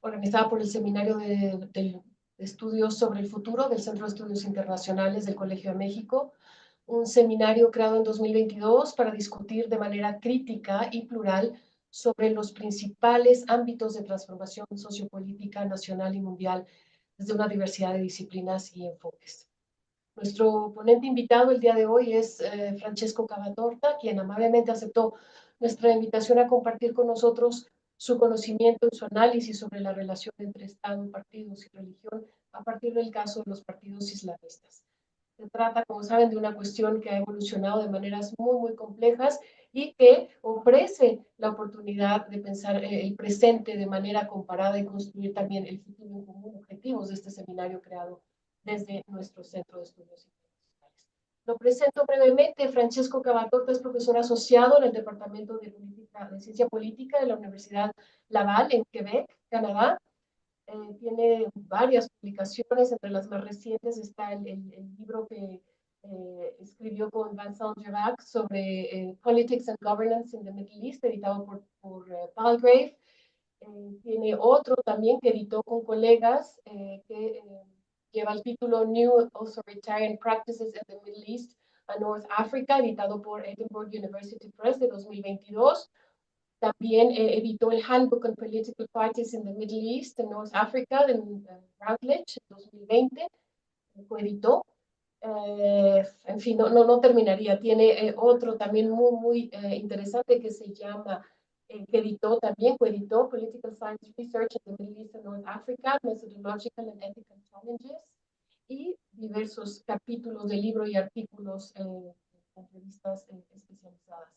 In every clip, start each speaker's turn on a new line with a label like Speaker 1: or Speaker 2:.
Speaker 1: organizada por el Seminario de Estudios sobre el Futuro del Centro de Estudios Internacionales del Colegio de México, un seminario creado en 2022 para discutir de manera crítica y plural sobre los principales ámbitos de transformación sociopolítica nacional y mundial desde una diversidad de disciplinas y enfoques. Nuestro ponente invitado el día de hoy es Francesco Cavatorta, quien amablemente aceptó nuestra invitación a compartir con nosotros su conocimiento y su análisis sobre la relación entre Estado, partidos y religión a partir del caso de los partidos islamistas. Se trata, como saben, de una cuestión que ha evolucionado de maneras muy complejas y que ofrece la oportunidad de pensar el presente de manera comparada y construir también el futuro en común, objetivos de este seminario creado desde nuestro Centro de Estudios Internacionales. Lo presento brevemente. Francesco Cavatorta es profesor asociado en el Departamento de Ciencia Política de la Universidad Laval en Quebec, Canadá. Tiene varias publicaciones, entre las más recientes está el libro que escribió con Vincent Javac sobre Politics and Governance in the Middle East, editado por Palgrave. Tiene otro también que editó con colegas que lleva el título New Authoritarian Practices in the Middle East and North Africa, editado por Edinburgh University Press de 2022. También editó el Handbook on Political Parties in the Middle East and North Africa de Routledge en 2020. Coeditó. En fin, no terminaría. Tiene otro también muy interesante que se llama, que editó también, coeditó Political Science Research in the Middle East and North Africa, Methodological and Ethical Challenges, y diversos capítulos de libro y artículos en revistas especializadas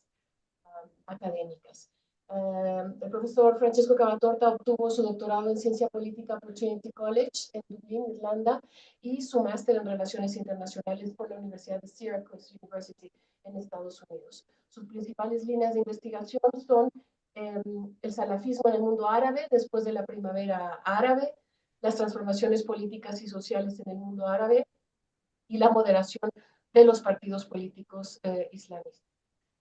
Speaker 1: académicas. El profesor Francesco Cavatorta obtuvo su doctorado en Ciencia Política por Trinity College en Dublín, Irlanda, y su máster en Relaciones Internacionales por la Universidad de Syracuse University en Estados Unidos. Sus principales líneas de investigación son el salafismo en el mundo árabe después de la primavera árabe, las transformaciones políticas y sociales en el mundo árabe y la moderación de los partidos políticos islamistas.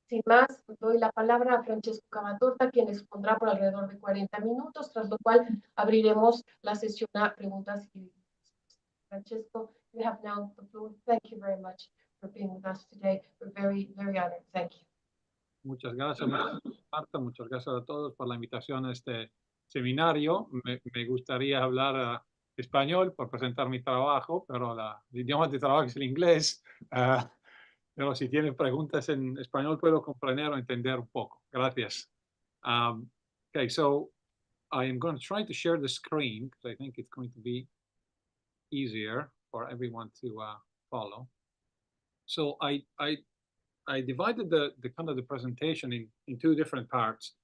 Speaker 1: Sin más, doy la palabra a Francesco Cavatorta, quien expondrá por alrededor de 40 minutos, tras lo cual abriremos la sesión a preguntas y respuestas. Francesco, you have now the floor. Thank you very much for being with us today. We're very honored. Thank you.
Speaker 2: Muchas gracias, Marta. Muchas gracias a todos por la invitación a este seminario. Me gustaría hablar español por presentar mi trabajo, pero el idioma de trabajo es el inglés. Pero si tienen preguntas en español puedo comprender o entender un poco. Gracias. Okay, so I am going to try to share the screen because I think it's going to be easier for everyone to follow. So I divided the kind of the presentation in two different parts.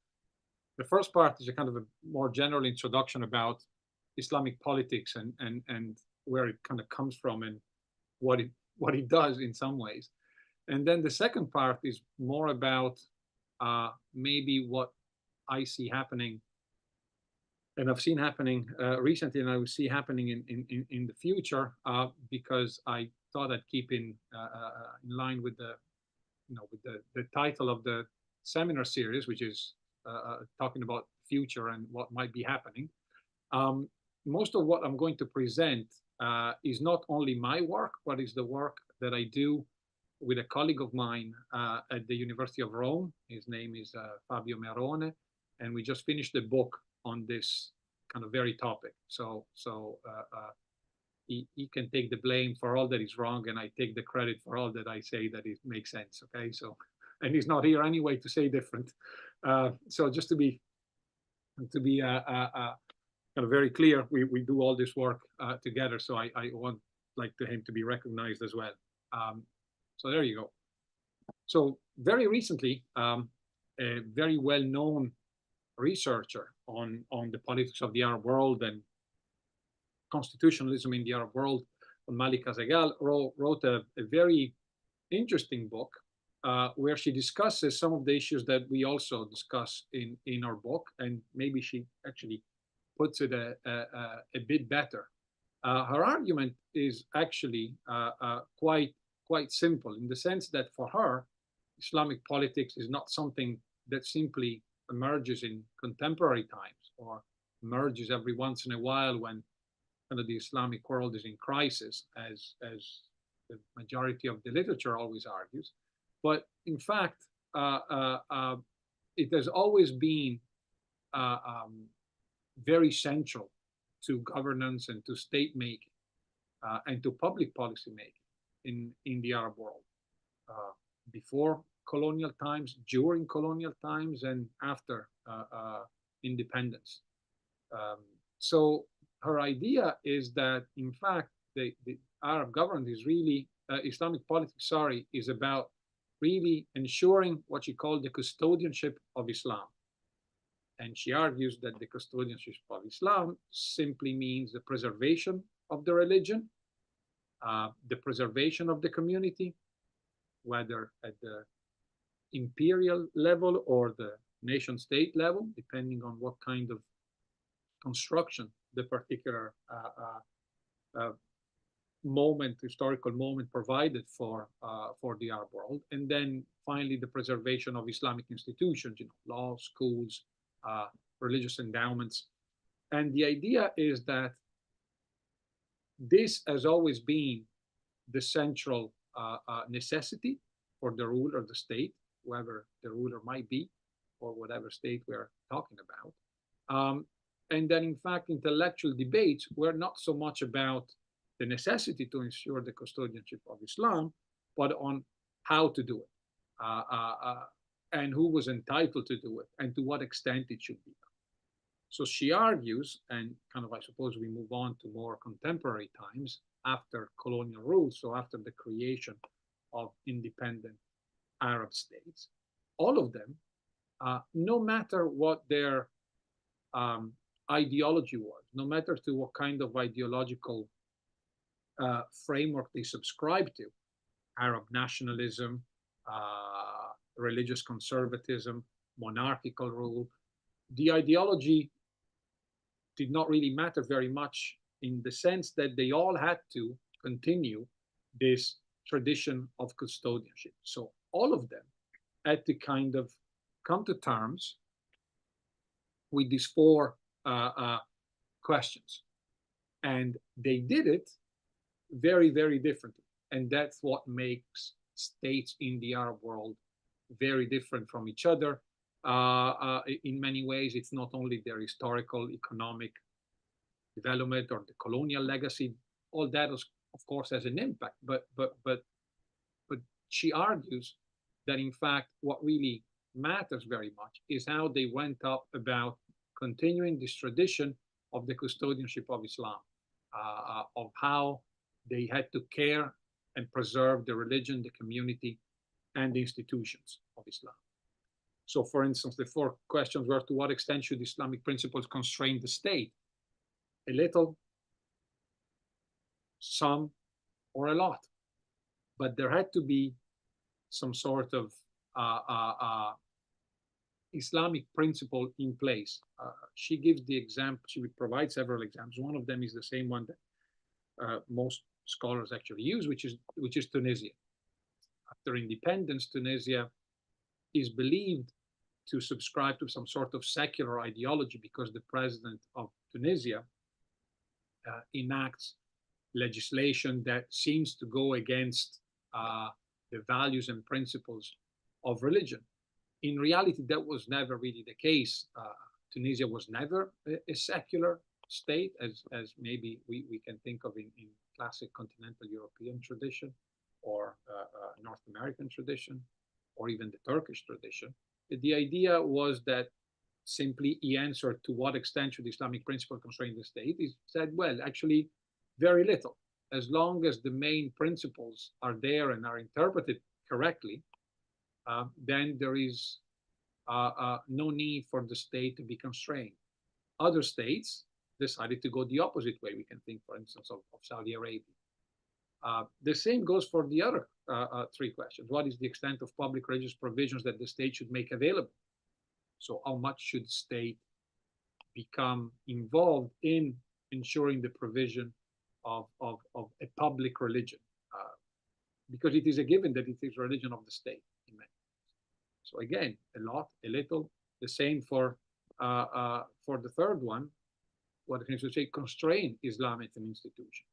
Speaker 2: The first part is a kind of a more general introduction about Islamic politics and where it kind of comes from and what it does in some ways. And then the second part is more about maybe what I see happening and I've seen happening recently, and I will see happening in the future, because I thought I'd keep in line with the title of the seminar series, which is talking about future and what might be happening. Most of what I'm going to present is not only my work, but is the work that I do with a colleague of mine at the University of Rome. His name is Fabio Merone, and we just finished a book on this kind of very topic. So he can take the blame for all that is wrong, and I take the credit for all that I say that it makes sense. Okay, so, and he's not here anyway to say different. So just to be kind of very clear, we do all this work together. So I want him to be recognized as well. So there you go. So very recently, a very well-known researcher on the politics of the Arab world and constitutionalism in the Arab world, Malika Zagal, wrote a very interesting book where she discusses some of the issues that we also discuss in our book, and maybe she actually puts it a bit better. Her argument is actually quite simple, in the sense that for her, Islamic politics is not something that simply emerges in contemporary times or emerges every once in a while when kind of the Islamic world is in crisis, as the majority of the literature always argues. But in fact, it has always been very central to governance and to state making and to public policy making in the Arab world, before colonial times, during colonial times, and after independence. So her idea is that, in fact, the Arab government is really, Islamic politics, sorry, is about really ensuring what she called the custodianship of Islam. And she argues that the custodianship of Islam simply means the preservation of the religion, the preservation of the community, whether at the imperial level or the nation state level, depending on what kind of construction the particular historical moment provided for the Arab world. And then finally, the preservation of Islamic institutions, law, schools, religious endowments. And the idea is that this has always been the central necessity for the ruler of the state, whoever the ruler might be, or whatever state we're talking about. And then, in fact, intellectual debates were not so much about the necessity to ensure the custodianship of Islam, but on how to do it, and who was entitled to do it, and to what extent it should be done. So she argues, and kind of, I suppose we move on to more contemporary times after colonial rule, so after the creation of independent Arab states, all of them, no matter what their ideology was, no matter to what kind of ideological framework they subscribe to, Arab nationalism, religious conservatism, monarchical rule, the ideology did not really matter very much, in the sense that they all had to continue this tradition of custodianship. So all of them had to kind of come to terms with these four questions. And they did it very, very differently. And that's what makes states in the Arab world very different from each other. In many ways, it's not only their historical, economic development or the colonial legacy. All that, of course, has an impact. But she argues that, in fact, what really matters very much is how they went up about continuing this tradition of the custodianship of Islam, of how they had to care and preserve the religion, the community, and the institutions of Islam. So, for instance, the four questions were: to what extent should Islamic principles constrain the state? A little, some, or a lot. But there had to be some sort of Islamic principle in place. She gives the example, she would provide several examples. One of them is the same one that most scholars actually use, which is Tunisia. After independence, Tunisia is believed to subscribe to some sort of secular ideology because the president of Tunisia enacts legislation that seems to go against the values and principles of religion. In reality, that was never really the case. Tunisia was never a secular state, as maybe we can think of in classic continental European tradition, or North American tradition, or even the Turkish tradition. The idea was that simply he answered to what extent should Islamic principle constrain the state. He said, well, actually, very little. As long as the main principles are there and are interpreted correctly, then there is no need for the state to be constrained. Other states decided to go the opposite way. We can think, for instance, of Saudi Arabia. The same goes for the other three questions. What is the extent of public religious provisions that the state should make available? So how much should the state become involved in ensuring the provision of a public religion? Because it is a given that it is religion of the state. So again, a lot, a little. The same for the third one, what I should say, constrain Islamic institutions.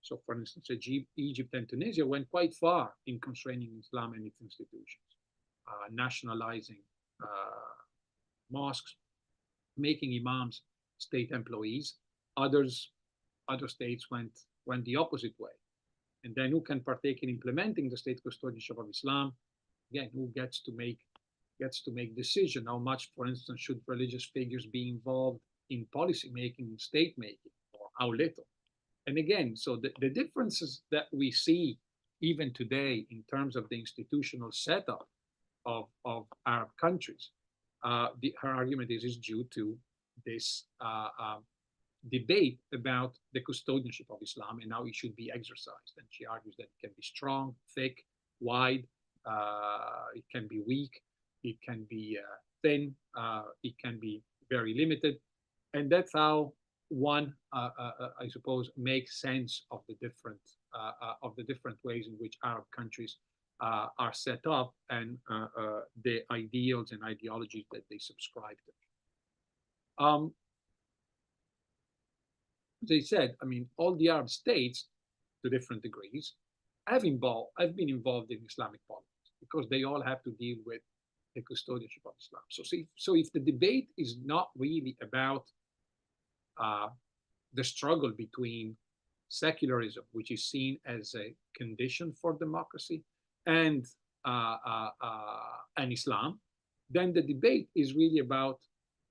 Speaker 2: So, for instance, Egypt and Tunisia went quite far in constraining Islam and its institutions, nationalizing mosques, making imams state employees. Other states went the opposite way. And then who can partake in implementing the state custodianship of Islam? Again, who gets to make decision? How much, for instance, should religious figures be involved in policy making and state making, or how little? And again, so the differences that we see even today in terms of the institutional setup of Arab countries, her argument is due to this debate about the custodianship of Islam and how it should be exercised. And she argues that it can be strong, thick, wide, it can be weak, it can be thin, it can be very limited. And that's how one, I suppose, makes sense of the different ways in which Arab countries are set up and the ideals and ideologies that they subscribe to. They said, I mean, all the Arab states, to different degrees, have been involved in Islamic politics because they all have to deal with the custodianship of Islam. So if the debate is not really about the struggle between secularism, which is seen as a condition for democracy, and Islam, then the debate is really about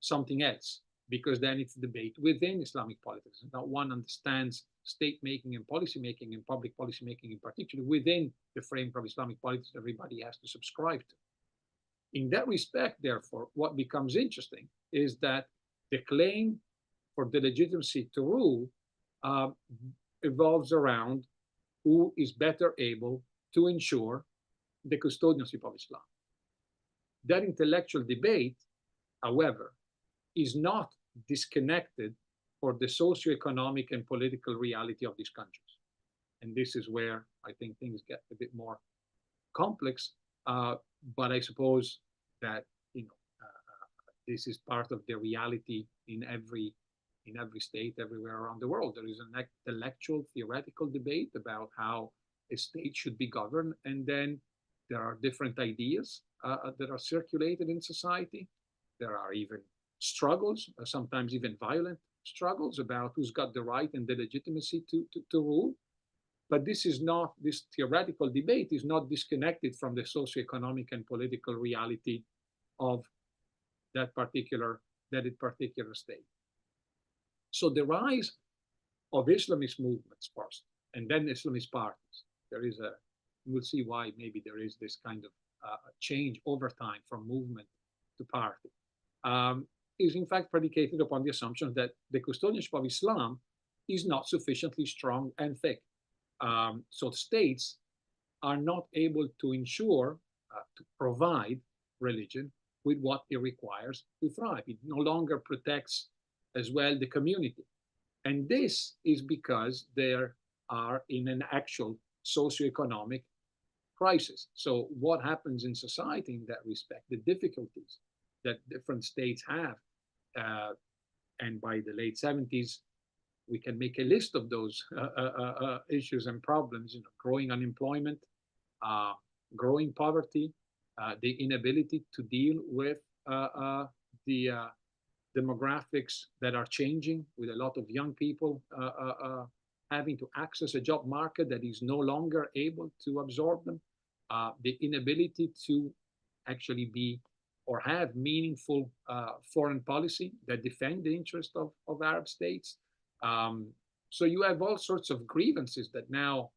Speaker 2: something else, because then it's debate within Islamic politics. Now one understands state making and policy making and public policy making in particular within the framework of Islamic politics everybody has to subscribe to. In that respect, therefore, what becomes interesting is that the claim for the legitimacy to rule evolves around who is better able to ensure the custodianship of Islam. That intellectual debate, however, is not disconnected for the socioeconomic and political reality of these countries. And this is where I think things get a bit more complex, but I suppose that this is part of the reality in every state, everywhere around the world. There is an intellectual, theoretical debate about how a state should be governed, and then there are different ideas that are circulated in society. There are even struggles, sometimes even violent struggles, about who's got the right and the legitimacy to rule. But this theoretical debate is not disconnected from the socioeconomic and political reality of that particular state. So the rise of Islamist movements first, and then Islamist parties. We'll see why maybe there is this kind of change over time from movement to party, is in fact predicated upon the assumption that the custodianship of Islam is not sufficiently strong and thick. So states are not able to ensure, to provide religion with what it requires to thrive. It no longer protects as well the community. And this is because they are in an actual socioeconomic crisis. So what happens in society in that respect, the difficulties that different states have, and by the late 70s, we can make a list of those issues and problems, growing unemployment, growing poverty, the inability to deal with the demographics that are changing, with a lot of young people having to access a job market that is no longer able to absorb them, the inability to actually be or have meaningful foreign policy that defend the interest of Arab states. So you have all sorts of grievances that now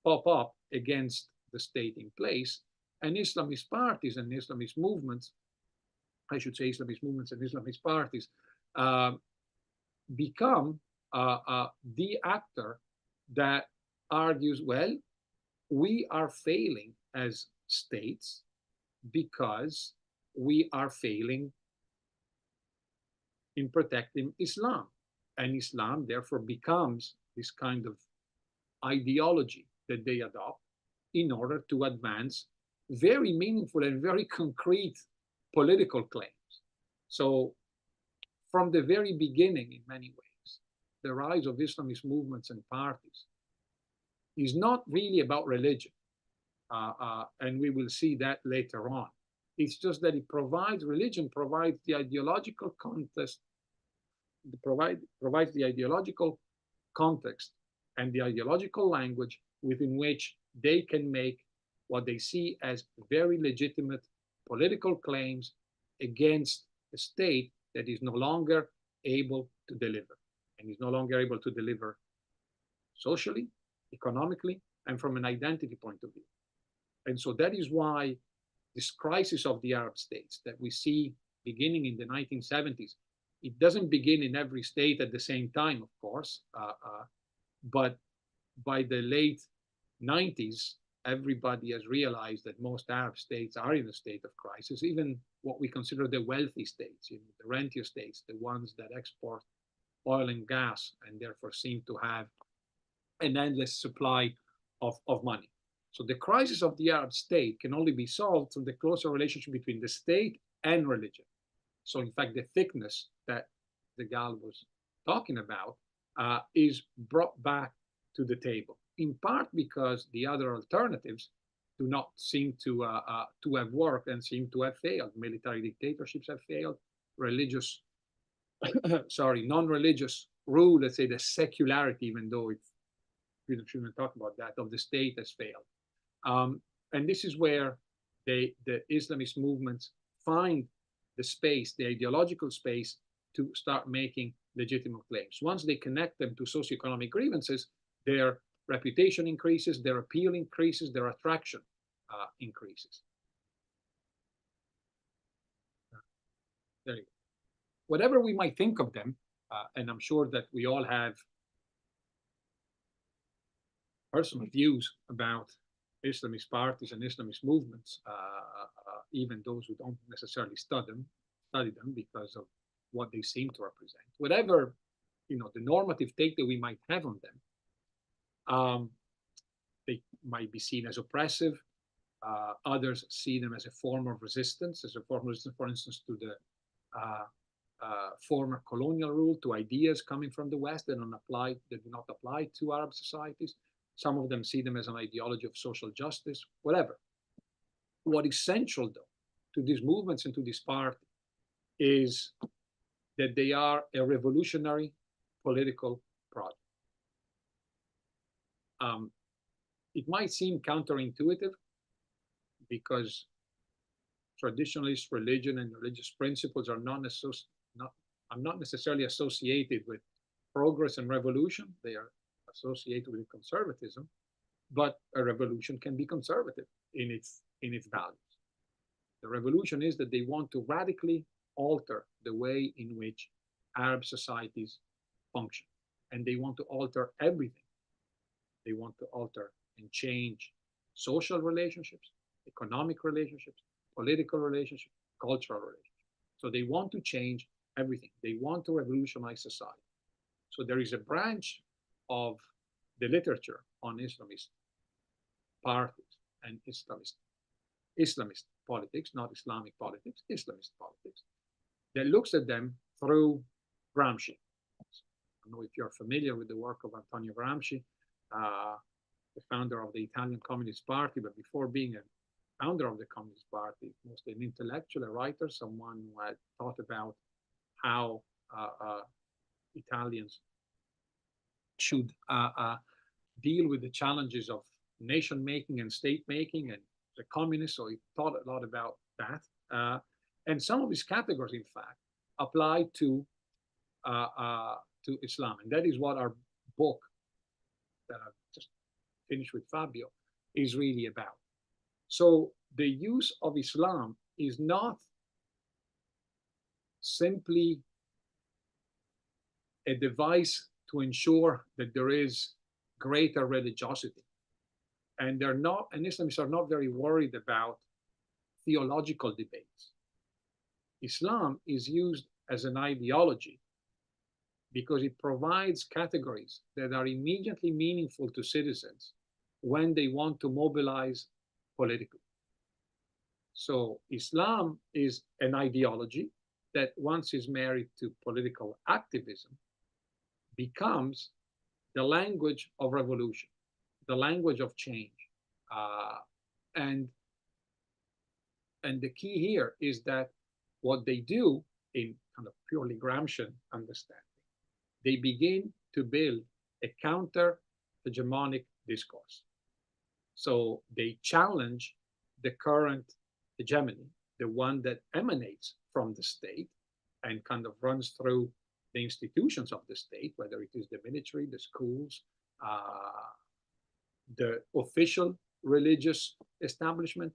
Speaker 2: pop up against the state in place, and Islamist parties and Islamist movements, I should say Islamist movements and Islamist parties, become the actor that argues, well, we are failing as states because we are failing in protecting Islam. And Islam therefore becomes this kind of ideology that they adopt in order to advance very meaningful and very concrete political claims. So from the very beginning, in many ways, the rise of Islamist movements and parties is not really about religion. And we will see that later on. It's just that religion provides the ideological context, provides the ideological context and the ideological language within which they can make what they see as very legitimate political claims against a state that is no longer able to deliver, and is no longer able to deliver socially, economically, and from an identity point of view. And so that is why this crisis of the Arab states that we see beginning in the 1970s, it doesn't begin in every state at the same time, of course, but by the late 90s, everybody has realized that most Arab states are in a state of crisis, even what we consider the wealthy states, the rentier states, the ones that export oil and gas and therefore seem to have an endless supply of money. So the crisis of the Arab state can only be solved through the closer relationship between the state and religion. So in fact, the thickness that the Gal was talking about is brought back to the table, in part because the other alternatives do not seem to have worked and seem to have failed. Military dictatorships have failed. Religious, non-religious rule, let's say the secularity, even though we shouldn't talk about that, of the state has failed. And this is where the Islamist movements find the space, the ideological space, to start making legitimate claims. Once they connect them to socioeconomic grievances, their reputation increases, their appeal increases, their attraction increases. There you go. Whatever we might think of them, and I'm sure that we all have personal views about Islamist parties and Islamist movements, even those who don't necessarily study them because of what they seem to represent. Whatever, the normative take that we might have on them, they might be seen as oppressive. Others see them as a form of resistance, for instance, to the former colonial rule, to ideas coming from the West that do not apply to Arab societies. Some of them see them as an ideology of social justice, whatever. What is central, though, to these movements and to this party is that they are a revolutionary political project. It might seem counterintuitive because traditionalist religion and religious principles are not necessarily associated with progress and revolution. They are associated with conservatism, but a revolution can be conservative in its values. The revolution is that they want to radically alter the way in which Arab societies function, and they want to alter everything. They want to alter and change social relationships, economic relationships, political relationships, cultural relationships. So they want to change everything. They want to revolutionize society. So there is a branch of the literature on Islamist parties and Islamist politics, not Islamic politics, Islamist politics, that looks at them through Gramsci. I don't know if you're familiar with the work of Antonio Gramsci, the founder of the Italian Communist Party, but before being a founder of the Communist Party, mostly an intellectual, a writer, someone who had thought about how Italians should deal with the challenges of nation making and state making, and the communist, so he thought a lot about that. And some of his categories, in fact, apply to Islam. And that is what our book that I've just finished with Fabio is really about. So the use of Islam is not simply a device to ensure that there is greater religiosity. And Islamists are not very worried about theological debates. Islam is used as an ideology because it provides categories that are immediately meaningful to citizens when they want to mobilize politically. So Islam is an ideology that once is married to political activism becomes the language of revolution, the language of change. And the key here is that what they do in kind of purely Gramscian understanding, they begin to build a counter-hegemonic discourse. So they challenge the current hegemony, the one that emanates from the state and kind of runs through the institutions of the state, whether it is the military, the schools, the official religious establishment.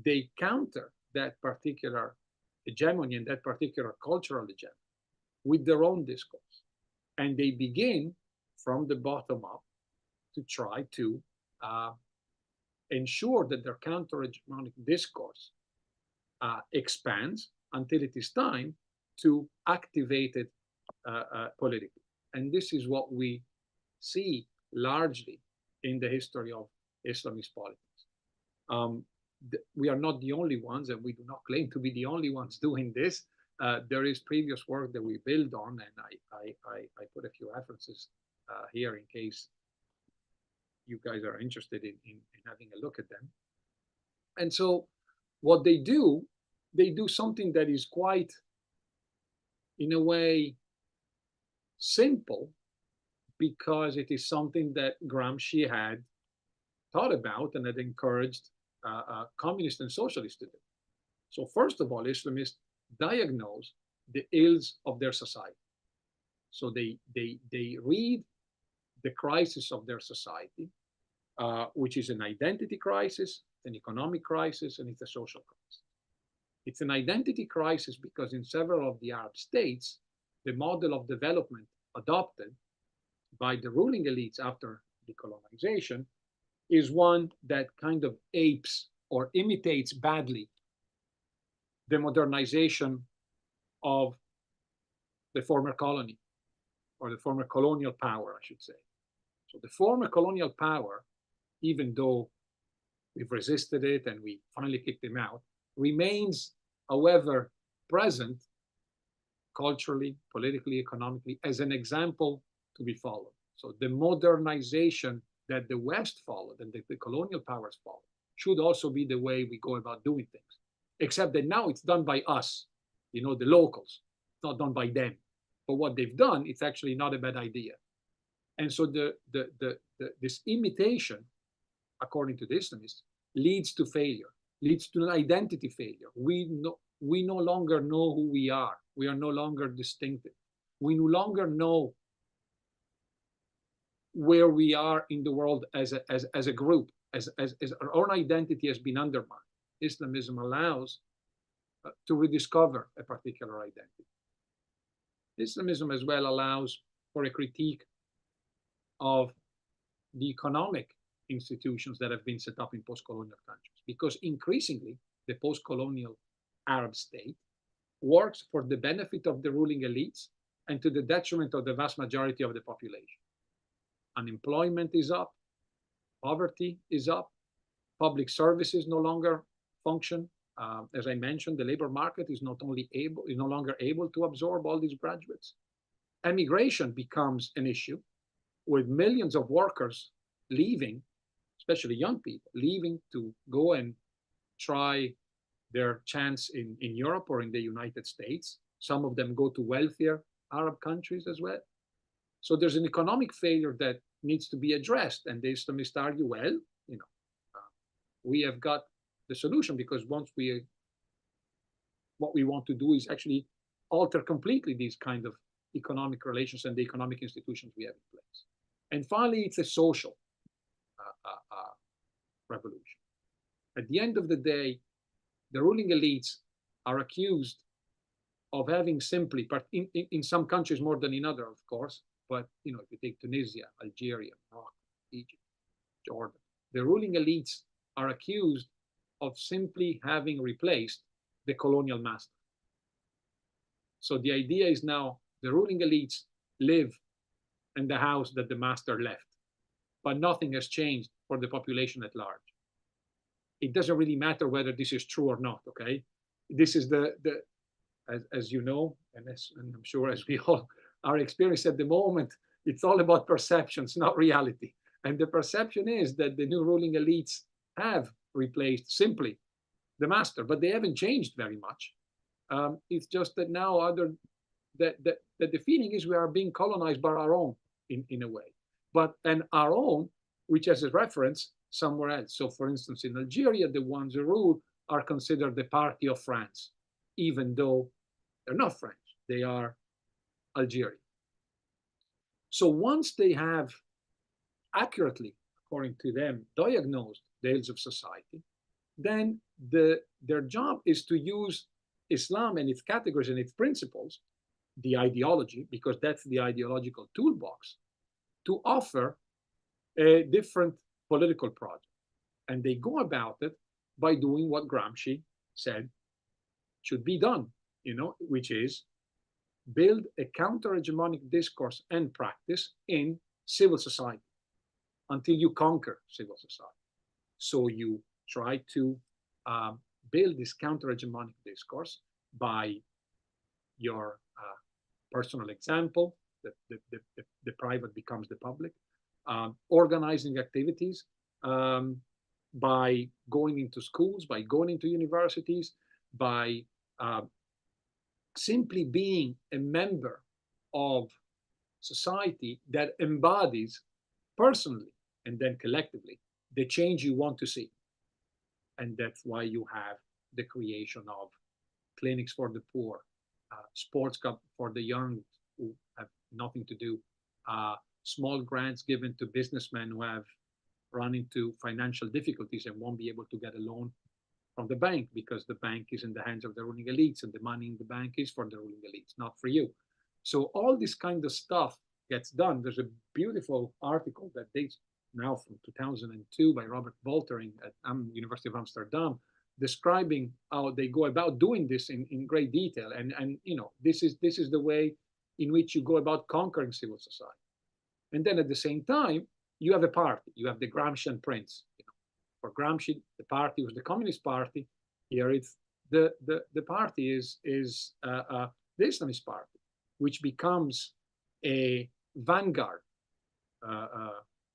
Speaker 2: They counter that particular hegemony and that particular cultural hegemony with their own discourse. And they begin from the bottom up to try to ensure that their counter-hegemonic discourse expands until it is time to activate it politically. And this is what we see largely in the history of Islamist politics. We are not the only ones, and we do not claim to be the only ones doing this. There is previous work that we build on, and I put a few references here in case you guys are interested in having a look at them. And so what they do something that is quite, in a way, simple, because it is something that Gramsci had thought about and had encouraged communists and socialists to do. So first of all, Islamists diagnose the ills of their society. So they read the crisis of their society, which is an identity crisis, an economic crisis, and it's a social crisis. It's an identity crisis because in several of the Arab states, the model of development adopted by the ruling elites after decolonization is one that kind of apes or imitates badly the modernization of the former colony, or the former colonial power, I should say. So the former colonial power, even though we've resisted it and we finally kicked them out, remains, however, present culturally, politically, economically, as an example to be followed. So the modernization that the West followed and that the colonial powers followed should also be the way we go about doing things, except that now it's done by us, the locals. It's not done by them. But what they've done, it's actually not a bad idea. And so this imitation, according to the Islamists, leads to failure, leads to an identity failure. We no longer know who we are. We are no longer distinctive. We no longer know where we are in the world as a group, as our own identity has been undermined. Islamism allows to rediscover a particular identity. Islamism as well allows for a critique of the economic institutions that have been set up in post-colonial countries, because increasingly the post-colonial Arab state works for the benefit of the ruling elites and to the detriment of the vast majority of the population. Unemployment is up, poverty is up, public services no longer function. As I mentioned, the labor market is no longer able to absorb all these graduates. Emigration becomes an issue, with millions of workers leaving, especially young people, leaving to go and try their chance in Europe or in the United States. Some of them go to wealthier Arab countries as well. So there's an economic failure that needs to be addressed. And the Islamists argue, well, we have got the solution, because what we want to do is actually alter completely these kind of economic relations and the economic institutions we have in place. And finally, it's a social revolution. At the end of the day, the ruling elites are accused of having simply, in some countries more than in others, of course, but if you take Tunisia, Algeria, Morocco, Egypt, Jordan, the ruling elites are accused of simply having replaced the colonial master. So the idea is now the ruling elites live in the house that the master left, but nothing has changed for the population at large. It doesn't really matter whether this is true or not, okay? This is as you know, and I'm sure as we all are experiencing at the moment, It's all about perceptions, not reality. And the perception is that the new ruling elites have replaced simply the master, but they haven't changed very much. It's just that now that the feeling is we are being colonized by our own in a way, and our own, which has a reference somewhere else. So, for instance, in Algeria, the ones who rule are considered the party of France, even though they're not French, they are Algerian. So once they have accurately, according to them, diagnosed the ills of society, then their job is to use Islam and its categories and its principles, the ideology, because that's the ideological toolbox, to offer a different political project. And they go about it by doing what Gramsci said should be done, which is build a counter-hegemonic discourse and practice in civil society until you conquer civil society. So you try to build this counter-hegemonic discourse by your personal example, the private becomes the public, organizing activities, by going into schools, by going into universities, by simply being a member of society that embodies personally and then collectively the change you want to see. And that's why you have the creation of clinics for the poor, sports cup for the young who have nothing to do, small grants given to businessmen who have run into financial difficulties and won't be able to get a loan from the bank because the bank is in the hands of the ruling elites and the money in the bank is for the ruling elites, not for you. So all this kind of stuff gets done. There's a beautiful article that dates now from 2002 by Robert Woltering at University of Amsterdam, describing how they go about doing this in great detail. And this is the way in which you go about conquering civil society. And then at the same time, you have a party. You have the Gramscian prince. For Gramsci, the party was the Communist Party. Here, it's the party is the Islamist Party, which becomes a vanguard.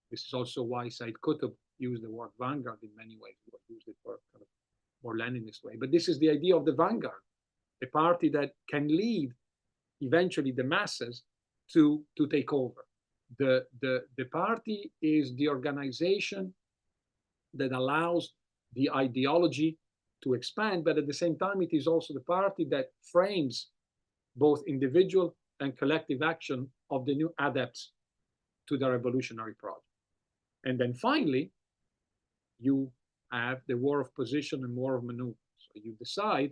Speaker 2: This is also why Said Qutb used the word vanguard in many ways. He used it for kind of more Leninist way. But this is the idea of the vanguard, a party that can lead eventually the masses to take over. The party is the organization that allows the ideology to expand, but at the same time, it is also the party that frames both individual and collective action of the new adepts to the revolutionary project. And then finally, you have the war of position and war of maneuver. So you decide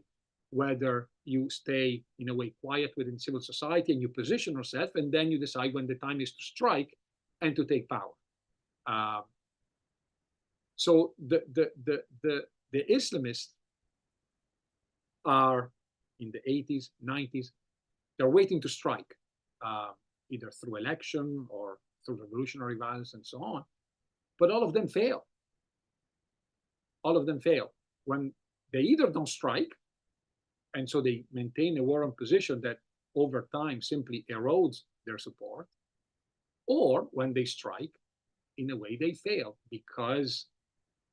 Speaker 2: whether you stay in a way quiet within civil society and you position yourself, and then you decide when the time is to strike and to take power. So the Islamists are in the 80s, 90s, they're waiting to strike, either through election or through revolutionary violence and so on. But all of them fail. All of them fail. When they either don't strike, and so they maintain a war on position that over time simply erodes their support, or when they strike, in a way they fail because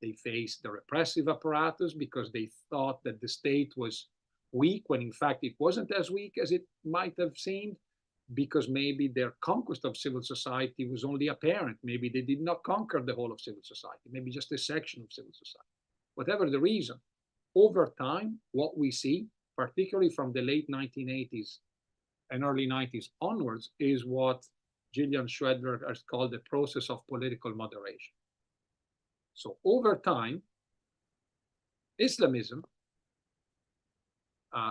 Speaker 2: they face the repressive apparatus, because they thought that the state was weak when in fact it wasn't as weak as it might have seemed, because maybe their conquest of civil society was only apparent. Maybe they did not conquer the whole of civil society, maybe just a section of civil society. Whatever the reason, over time, what we see, particularly from the late 1980s and early 90s onwards, is what Gillian Schwedler has called the process of political moderation. So over time, Islamism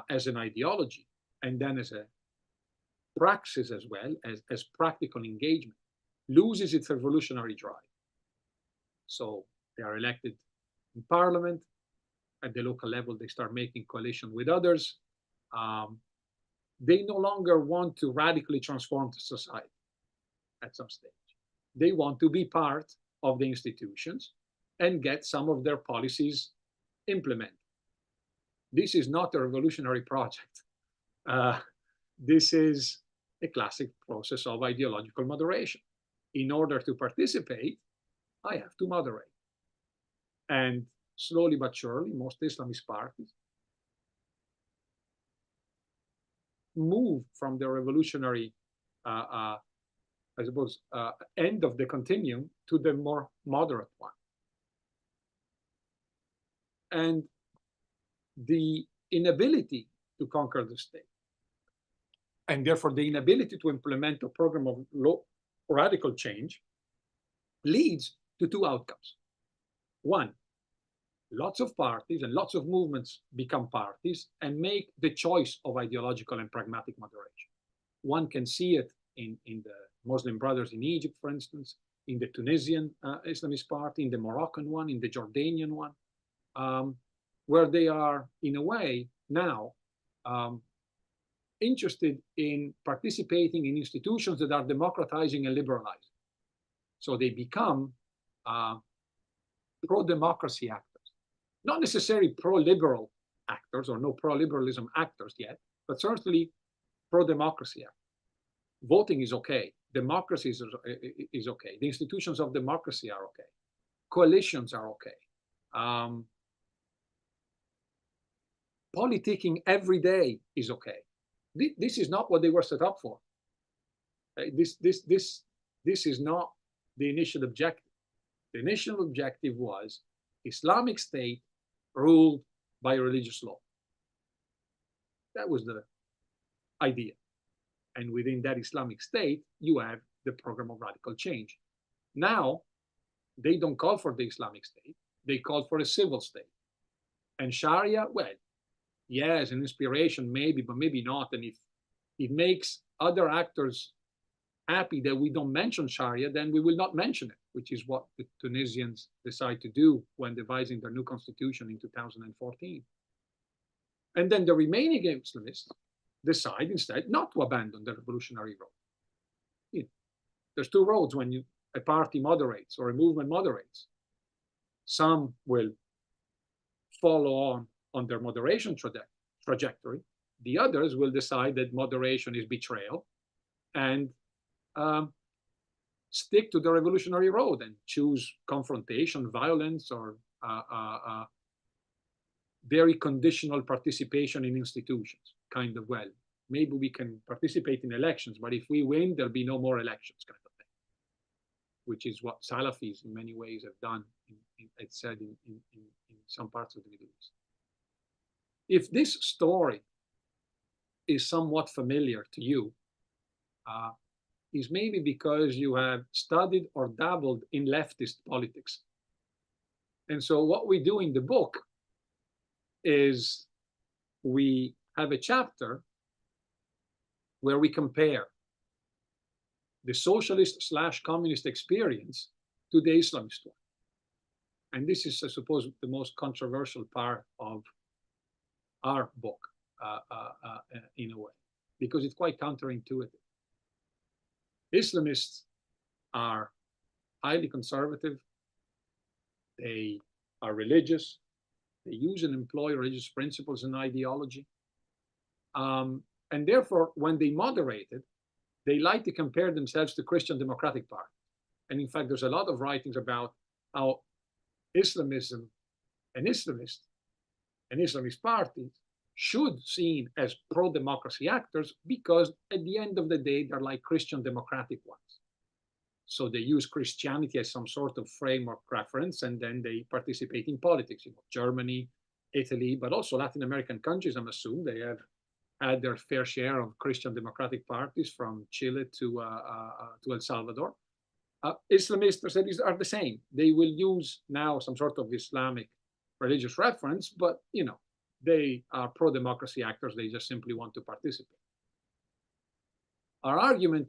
Speaker 2: as an ideology, and then as a praxis as well, as practical engagement, loses its revolutionary drive. So they are elected in parliament. At the local level, they start making coalition with others. They no longer want to radically transform the society at some stage. They want to be part of the institutions and get some of their policies implemented. This is not a revolutionary project. This is a classic process of ideological moderation. In order to participate, I have to moderate. And slowly but surely, most Islamist parties move from the revolutionary, I suppose, end of the continuum to the more moderate one. And the inability to conquer the state, and therefore the inability to implement a program of radical change, leads to two outcomes. One, lots of parties and lots of movements become parties and make the choice of ideological and pragmatic moderation. One can see it in the Muslim Brothers in Egypt, for instance, in the Tunisian Islamist party, in the Moroccan one, in the Jordanian one, where they are, in a way, now interested in participating in institutions that are democratizing and liberalizing. So they become pro-democracy actors. Not necessarily pro-liberal actors or no pro-liberalism actors yet, but certainly pro-democracy actors. Voting is okay. Democracy is okay. The institutions of democracy are okay. Coalitions are okay. Politicking every day is okay. This is not what they were set up for. This is not the initial objective. The initial objective was Islamic State ruled by religious law. That was the idea. And within that Islamic State, you have the program of radical change. Now, they don't call for the Islamic State. They call for a civil state. And Sharia, well, yes, an inspiration maybe, but maybe not. And if it makes other actors happy that we don't mention Sharia, then we will not mention it, which is what the Tunisians decide to do when devising their new constitution in 2014. And then the remaining Islamists decide instead not to abandon the revolutionary road. You know, there's two roads when a party moderates or a movement moderates. Some will follow on their moderation trajectory. The others will decide that moderation is betrayal and stick to the revolutionary road and choose confrontation, violence, or very conditional participation in institutions. Kind of, well, maybe we can participate in elections, but if we win, there'll be no more elections, kind of thing, which is what Salafis in many ways have done, it's said in some parts of the Middle East. If this story is somewhat familiar to you, is maybe because you have studied or dabbled in leftist politics. And so what we do in the book is we have a chapter where we compare the socialist/communist experience to the Islamist one. And this is, I suppose, the most controversial part of our book, in a way, because it's quite counterintuitive. Islamists are highly conservative. They are religious. They use and employ religious principles and ideology. And therefore, when they moderated, they like to compare themselves to Christian Democratic Party. And in fact, there's a lot of writings about how Islamism and Islamist and Islamist parties should seen as pro-democracy actors because at the end of the day, they're like Christian democratic ones. So they use Christianity as some sort of framework reference, and then they participate in politics. You know, Germany, Italy, but also Latin American countries, I'm assuming they have had their fair share of Christian democratic parties from Chile to El Salvador. Islamists are the same. They will use now some sort of Islamic religious reference, but you know, they are pro-democracy actors. They just simply want to participate. Our argument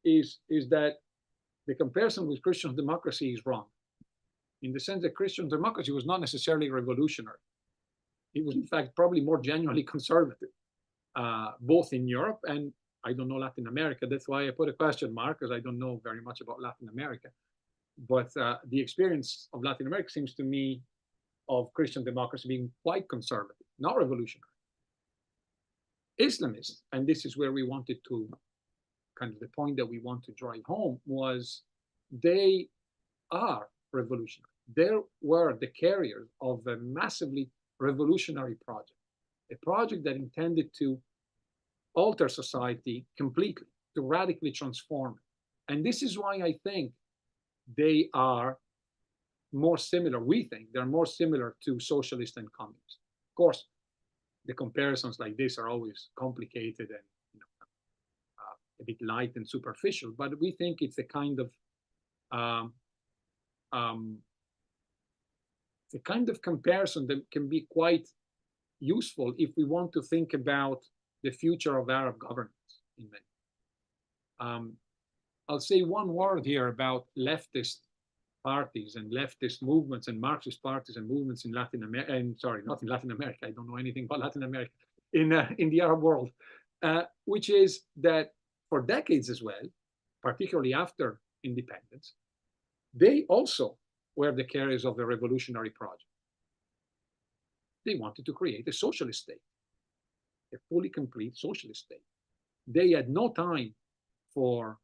Speaker 2: is that the comparison with Christian democracy is wrong, in the sense that Christian democracy was not necessarily revolutionary. It was, in fact, probably more genuinely conservative, both in Europe and, I don't know, Latin America. That's why I put a question mark, because I don't know very much about Latin America. But the experience of Latin America seems to me of Christian democracy being quite conservative, not revolutionary. Islamists, and this is where we wanted to kind of the point that we want to drive home was they are revolutionary. They were the carriers of a massively revolutionary project, a project that intended to alter society completely, to radically transform it. And this is why I think they are more similar. We think they're more similar to socialists and communists. Of course, the comparisons like this are always complicated and a bit light and superficial, but we think it's a kind of the kind of comparison that can be quite useful if we want to think about the future of Arab governance in many. I'll say one word here about leftist parties and leftist movements and Marxist parties and movements in Latin America, and sorry, not in Latin America, I don't know anything about Latin America, in the Arab world, which is that for decades as well, particularly after independence, they also were the carriers of the revolutionary project. They wanted to create a socialist state, a fully complete socialist state. They had no time for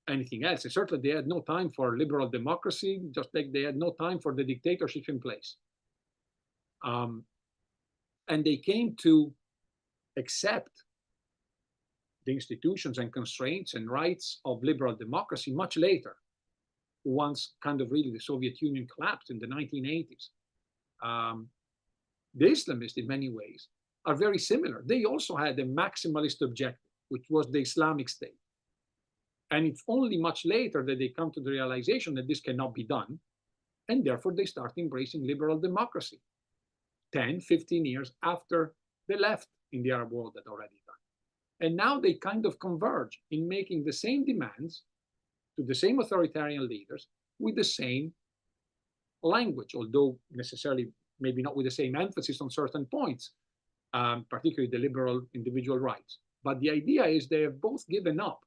Speaker 2: anything else. And certainly they had no time for liberal democracy, just like they had no time for the dictatorship in place. And they came to accept the institutions and constraints and rights of liberal democracy much later, once kind of really the Soviet Union collapsed in the 1980s. The Islamists, in many ways, are very similar. They also had a maximalist objective, which was the Islamic State. And it's only much later that they come to the realization that this cannot be done, and therefore they start embracing liberal democracy 10, 15 years after the left in the Arab world had already done. And now they kind of converge in making the same demands to the same authoritarian leaders with the same language, although necessarily maybe not with the same emphasis on certain points, particularly the liberal individual rights. But the idea is they have both given up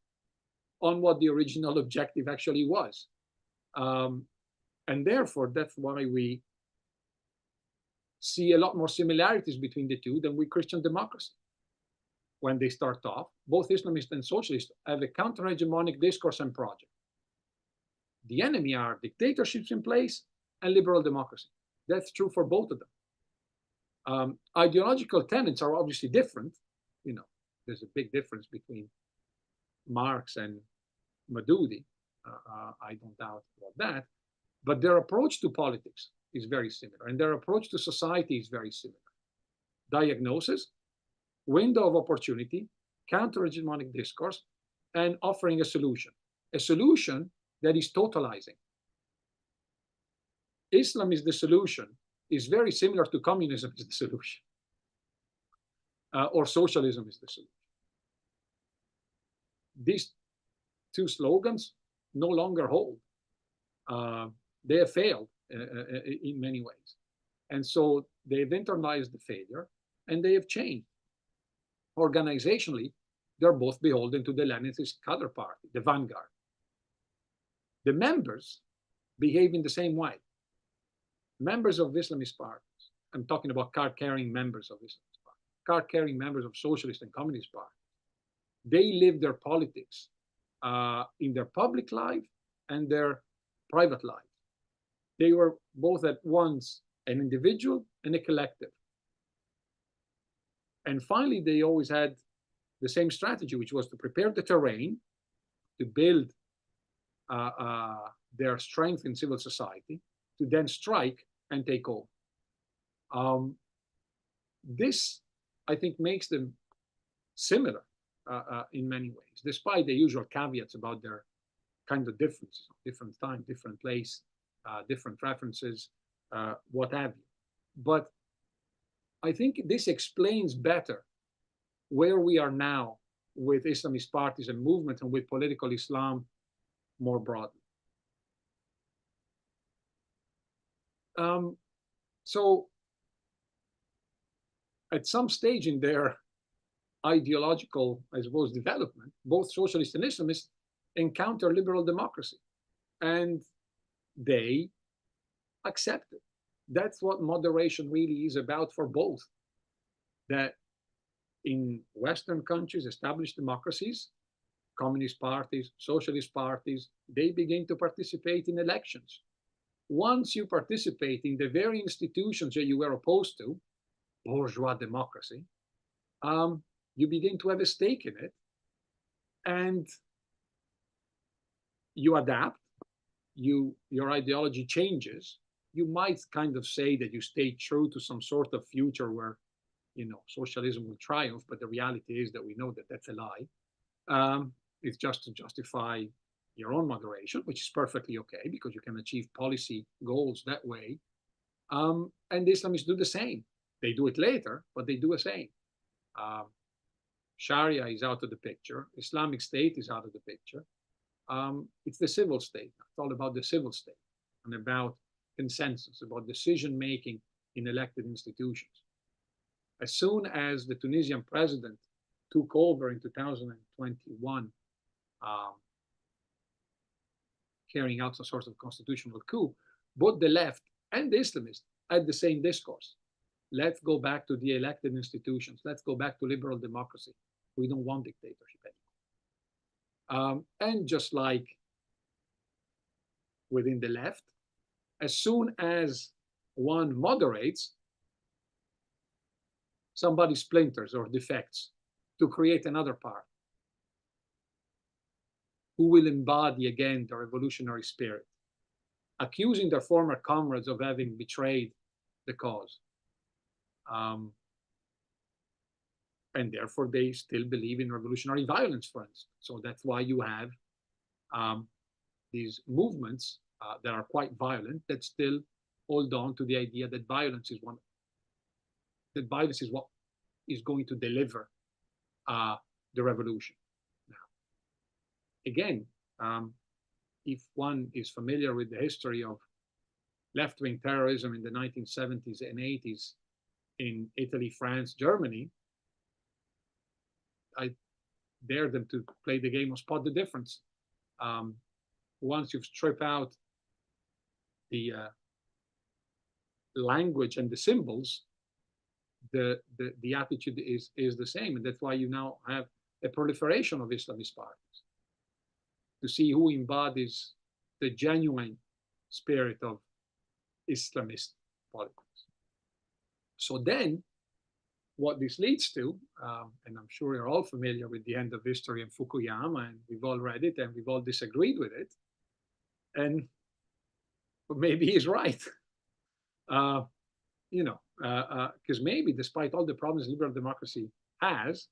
Speaker 2: on what the original objective actually was. And therefore, that's why we see a lot more similarities between the two than with Christian democracy. When they start off, both Islamists and socialists have a counter-hegemonic discourse and project. The enemy are dictatorships in place and liberal democracy. That's true for both of them. Ideological tenets are obviously different. You know, there's a big difference between Marx and Maududi. I don't doubt about that. But their approach to politics is very similar, and their approach to society is very similar. Diagnosis, window of opportunity, counter-hegemonic discourse, and offering a solution that is totalizing. Islam is the solution, is very similar to communism is the solution, or socialism is the solution. These two slogans no longer hold. They have failed in many ways. And so they've internalized the failure and they have changed. Organizationally, they're both beholden to the Leninist counterpart, the vanguard. The members behave in the same way. Members of Islamist parties, I'm talking about card-carrying members of Islamist parties, card-carrying members of socialist and communist parties, they live their politics in their public life and their private life. They were both at once an individual and a collective. And finally, they always had the same strategy, which was to prepare the terrain, to build their strength in civil society, to then strike and take over. This, I think, makes them similar in many ways, despite the usual caveats about their kind of differences, different time, different place, different references, what have you. But I think this explains better where we are now with Islamist parties and movements and with political Islam more broadly. So at some stage in their ideological, I suppose, development, both socialists and Islamists encounter liberal democracy, and they accept it. That's what moderation really is about for both. That in Western countries, established democracies, communist parties, socialist parties, they begin to participate in elections. Once you participate in the very institutions that you were opposed to, bourgeois democracy, you begin to have a stake in it, and you adapt, your ideology changes. You might kind of say that you stay true to some sort of future where, socialism will triumph, but the reality is that we know that that's a lie. It's just to justify your own moderation, which is perfectly okay because you can achieve policy goals that way. And the Islamists do the same. They do it later, but they do the same. Sharia is out of the picture. Islamic State is out of the picture. It's the civil state. It's all about the civil state and about consensus, about decision-making in elected institutions. As soon as the Tunisian president took over in 2021, carrying out some sort of constitutional coup, both the left and the Islamists had the same discourse. Let's go back to the elected institutions. Let's go back to liberal democracy. We don't want dictatorship anymore. And just like within the left, as soon as one moderates, somebody splinters or defects to create another party who will embody again the revolutionary spirit, accusing their former comrades of having betrayed the cause. And therefore, they still believe in revolutionary violence, for instance. So that's why you have these movements that are quite violent that still hold on to the idea that violence is what is going to deliver the revolution. Now, again, if one is familiar with the history of left-wing terrorism in the 1970s and 80s in Italy, France, Germany, I dare them to play the game of spot the difference. Once you've stripped out the language and the symbols, the attitude is the same, and that's why you now have a proliferation of Islamist parties to see who embodies the genuine spirit of Islamist politics. So then, what this leads to, and I'm sure you're all familiar with the end of history and Fukuyama, and we've all read it and we've all disagreed with it, and maybe he's right. Because maybe despite all the problems liberal democracy has,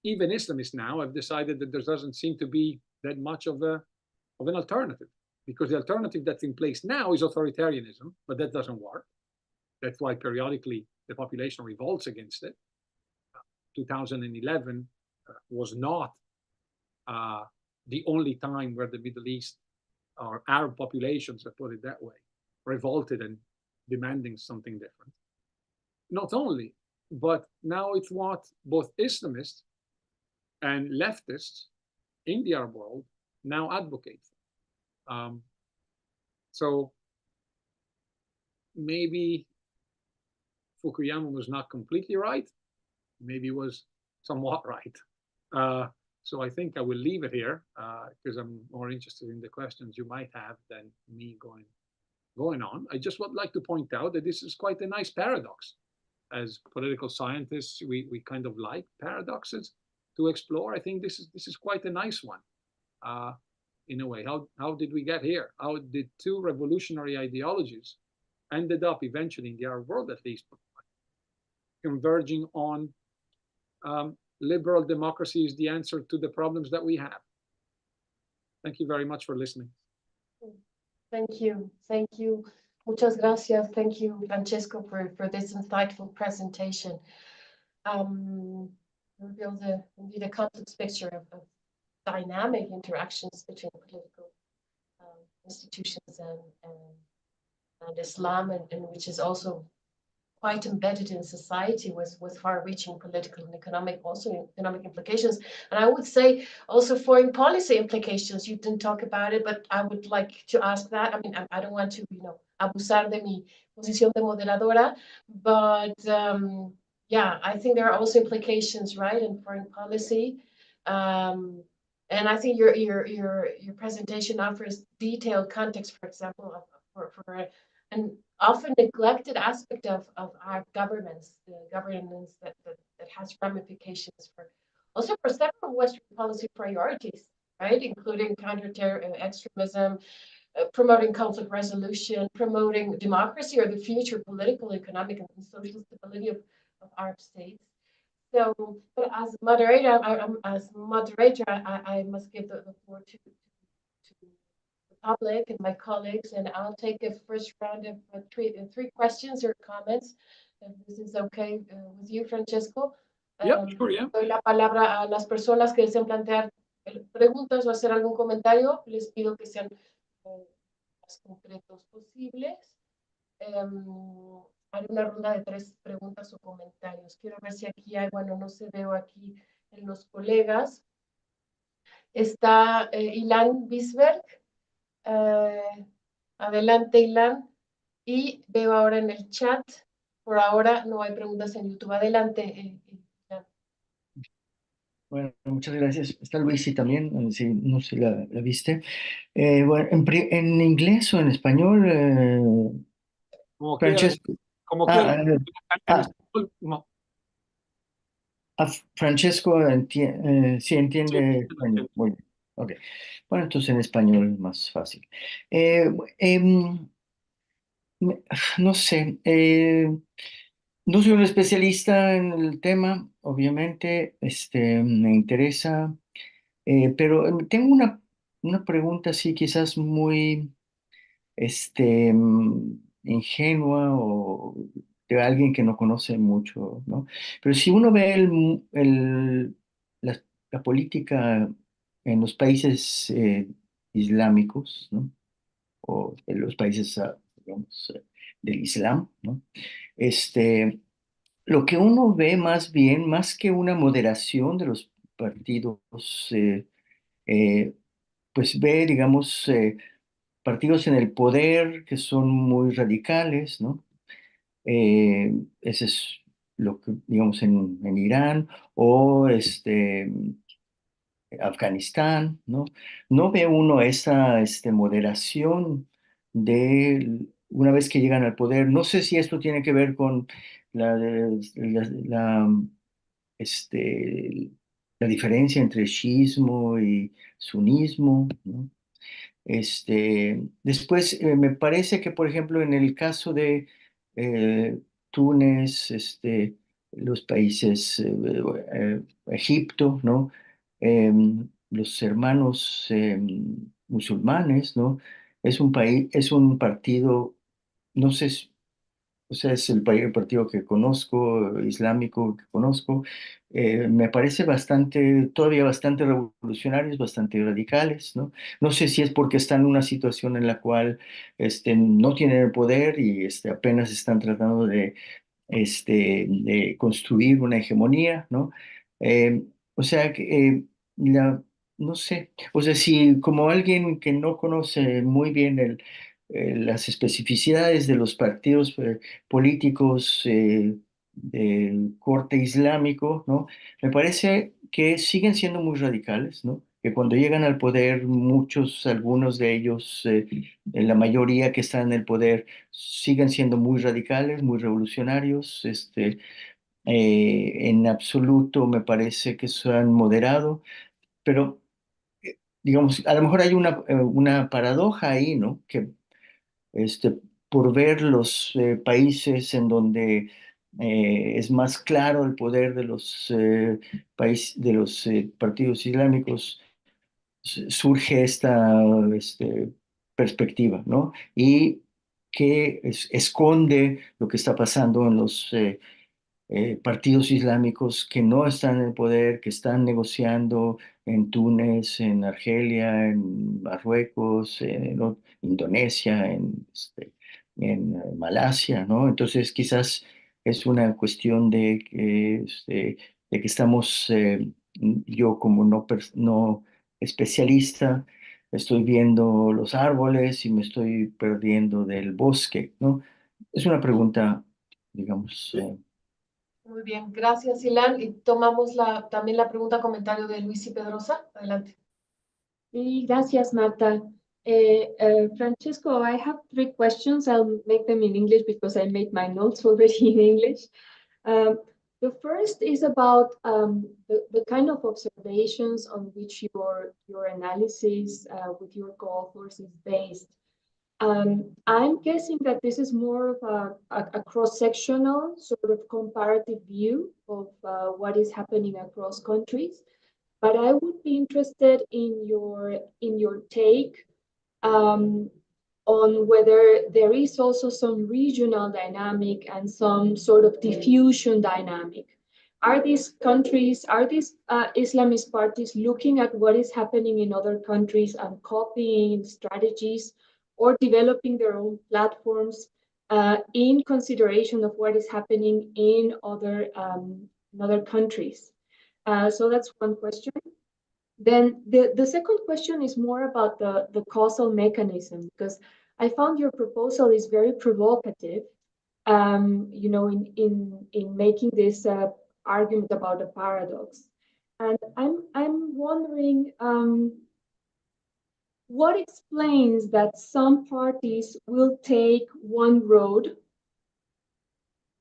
Speaker 2: even Islamists now have decided that there doesn't seem to be that much of an alternative, because the alternative that's in place now is authoritarianism, but that doesn't work. That's why periodically the population revolts against it. 2011 was not the only time where the Middle East or Arab populations, let's put it that way, revolted and demanding something different. Not only, but now it's what both Islamists and leftists in the Arab world now advocate. So maybe Fukuyama was not completely right. Maybe was somewhat right. So I think I will leave it here because I'm more interested in the questions you might have than me going on. I just would like to point out that this is quite a nice paradox. As political scientists, we kind of like paradoxes to explore. I think this is quite a nice one. In a way, how did we get here? How did two revolutionary ideologies ended up eventually in the Arab world, at least, converging on liberal democracy is the answer to the problems that we have. Thank you very much for listening.
Speaker 1: Thank you. Thank you. Muchas gracias. Thank you, Francesco, for this insightful presentation. Reveals indeed a complex picture of dynamic interactions between political institutions and Islam, and which is also quite embedded in society with far-reaching political and economic implications. And I would say also foreign policy implications. You didn't talk about it, but I would like to ask that. I mean, I don't want to, abusar de mi posición de moderadora, but yeah, I think there are also implications, right, in foreign policy And I think your presentation offers detailed context, for example, for an often neglected aspect of our governance, the governance that has ramifications for also for several Western policy priorities, right, including counter extremism, promoting conflict resolution, promoting democracy or the future political, economic, and social stability of Arab states. So, but as moderator, I must give the floor to the public and my colleagues, and I'll take a first round of three questions or comments, if this is okay with you, Francesco.
Speaker 2: Yeah, sure, yeah.
Speaker 1: Doy la palabra a las personas que deseen plantear preguntas o hacer algún comentario. Les pido que sean más concretos posibles. Haré una ronda de 3 preguntas o comentarios. Quiero ver si aquí hay, bueno, no se veo aquí en los colegas. Está Ilan Bisberg. Adelante, Ilan. Y veo ahora en el chat, por ahora no hay preguntas en YouTube. Adelante, Ilan.
Speaker 3: Bueno, muchas gracias. Está Luisi también, si no sé la viste. Bueno, en inglés o en español,
Speaker 2: Como quieran.
Speaker 3: Francesco.
Speaker 2: Como
Speaker 3: Ah,
Speaker 2: quieran. En español, no.
Speaker 3: Francesco sí entiende
Speaker 2: Sí,
Speaker 3: español. Muy bien. Ok. Bueno, entonces en español es más fácil. No sé, no soy un especialista en el tema, obviamente, me interesa, pero tengo una pregunta así quizás muy ingenua o de alguien que no conoce mucho, ¿no? Pero si uno ve la política en los países islámicos, ¿no? O en los países, digamos, del Islam, ¿no? Este, lo que uno ve más bien, más que una moderación de los partidos, eh, pues ve, digamos, partidos en el poder que son muy radicales, ¿no? Ese es lo que, digamos, en Irán o Afganistán, ¿no? No ve uno esa moderación de una vez que llegan al poder. No sé si esto tiene que ver con la, este, la diferencia entre chiismo y sunismo, ¿no? Después, me parece que, por ejemplo, en el caso de Túnez, los países, Egipto, ¿no? Los hermanos musulmanes, ¿no? Es un país, es un partido, no sé, o sea, es el partido que conozco, islámico que conozco. Me parece bastante, todavía bastante revolucionarios, bastante radicales, ¿no? No sé si es porque están en una situación en la cual no tienen el poder y apenas están tratando de construir una hegemonía, ¿no? O sea, no sé, o sea, si como alguien que no conoce muy bien las especificidades de los partidos políticos del corte islámico, ¿no? Me parece que siguen siendo muy radicales, ¿no? Que cuando llegan al poder, muchos, algunos de ellos, la mayoría que están en el poder, siguen siendo muy radicales, muy revolucionarios. En absoluto me parece que se han moderado, pero digamos, a lo mejor hay una paradoja ahí, ¿no? Que este, por ver los países en donde es más claro el poder de los, de los partidos islámicos, surge esta perspectiva, ¿no? Y que esconde lo que está pasando en los partidos islámicos que no están en el poder, que están negociando en Túnez, en Argelia, en Marruecos, en Indonesia, en Malasia, ¿no? Entonces quizás es una cuestión de que estamos, yo como no especialista, estoy viendo los árboles y me estoy perdiendo del bosque, ¿no? Es una pregunta, digamos,
Speaker 1: Muy bien, gracias, Ilan. Y tomamos también la pregunta comentario de Luis y Pedrosa. Adelante.
Speaker 4: Sí, gracias, Marta. Francesco, I have 3 questions. I'll make them in English because I made my notes already in English. The first is about the kind of observations on which your analysis with your co-authors is based. I'm guessing that this is more of a cross-sectional sort of comparative view of what is happening across countries. But I would be interested in your take on whether there is also some regional dynamic and some sort of diffusion dynamic. Are these countries, are these Islamist parties looking at what is happening in other countries and copying strategies or developing their own platforms in consideration of what is happening in other countries? So that's one question. Then the second question is more about the causal mechanism, because I found your proposal is very provocative, you know, in making this argument about a paradox. And I'm wondering what explains that some parties will take one road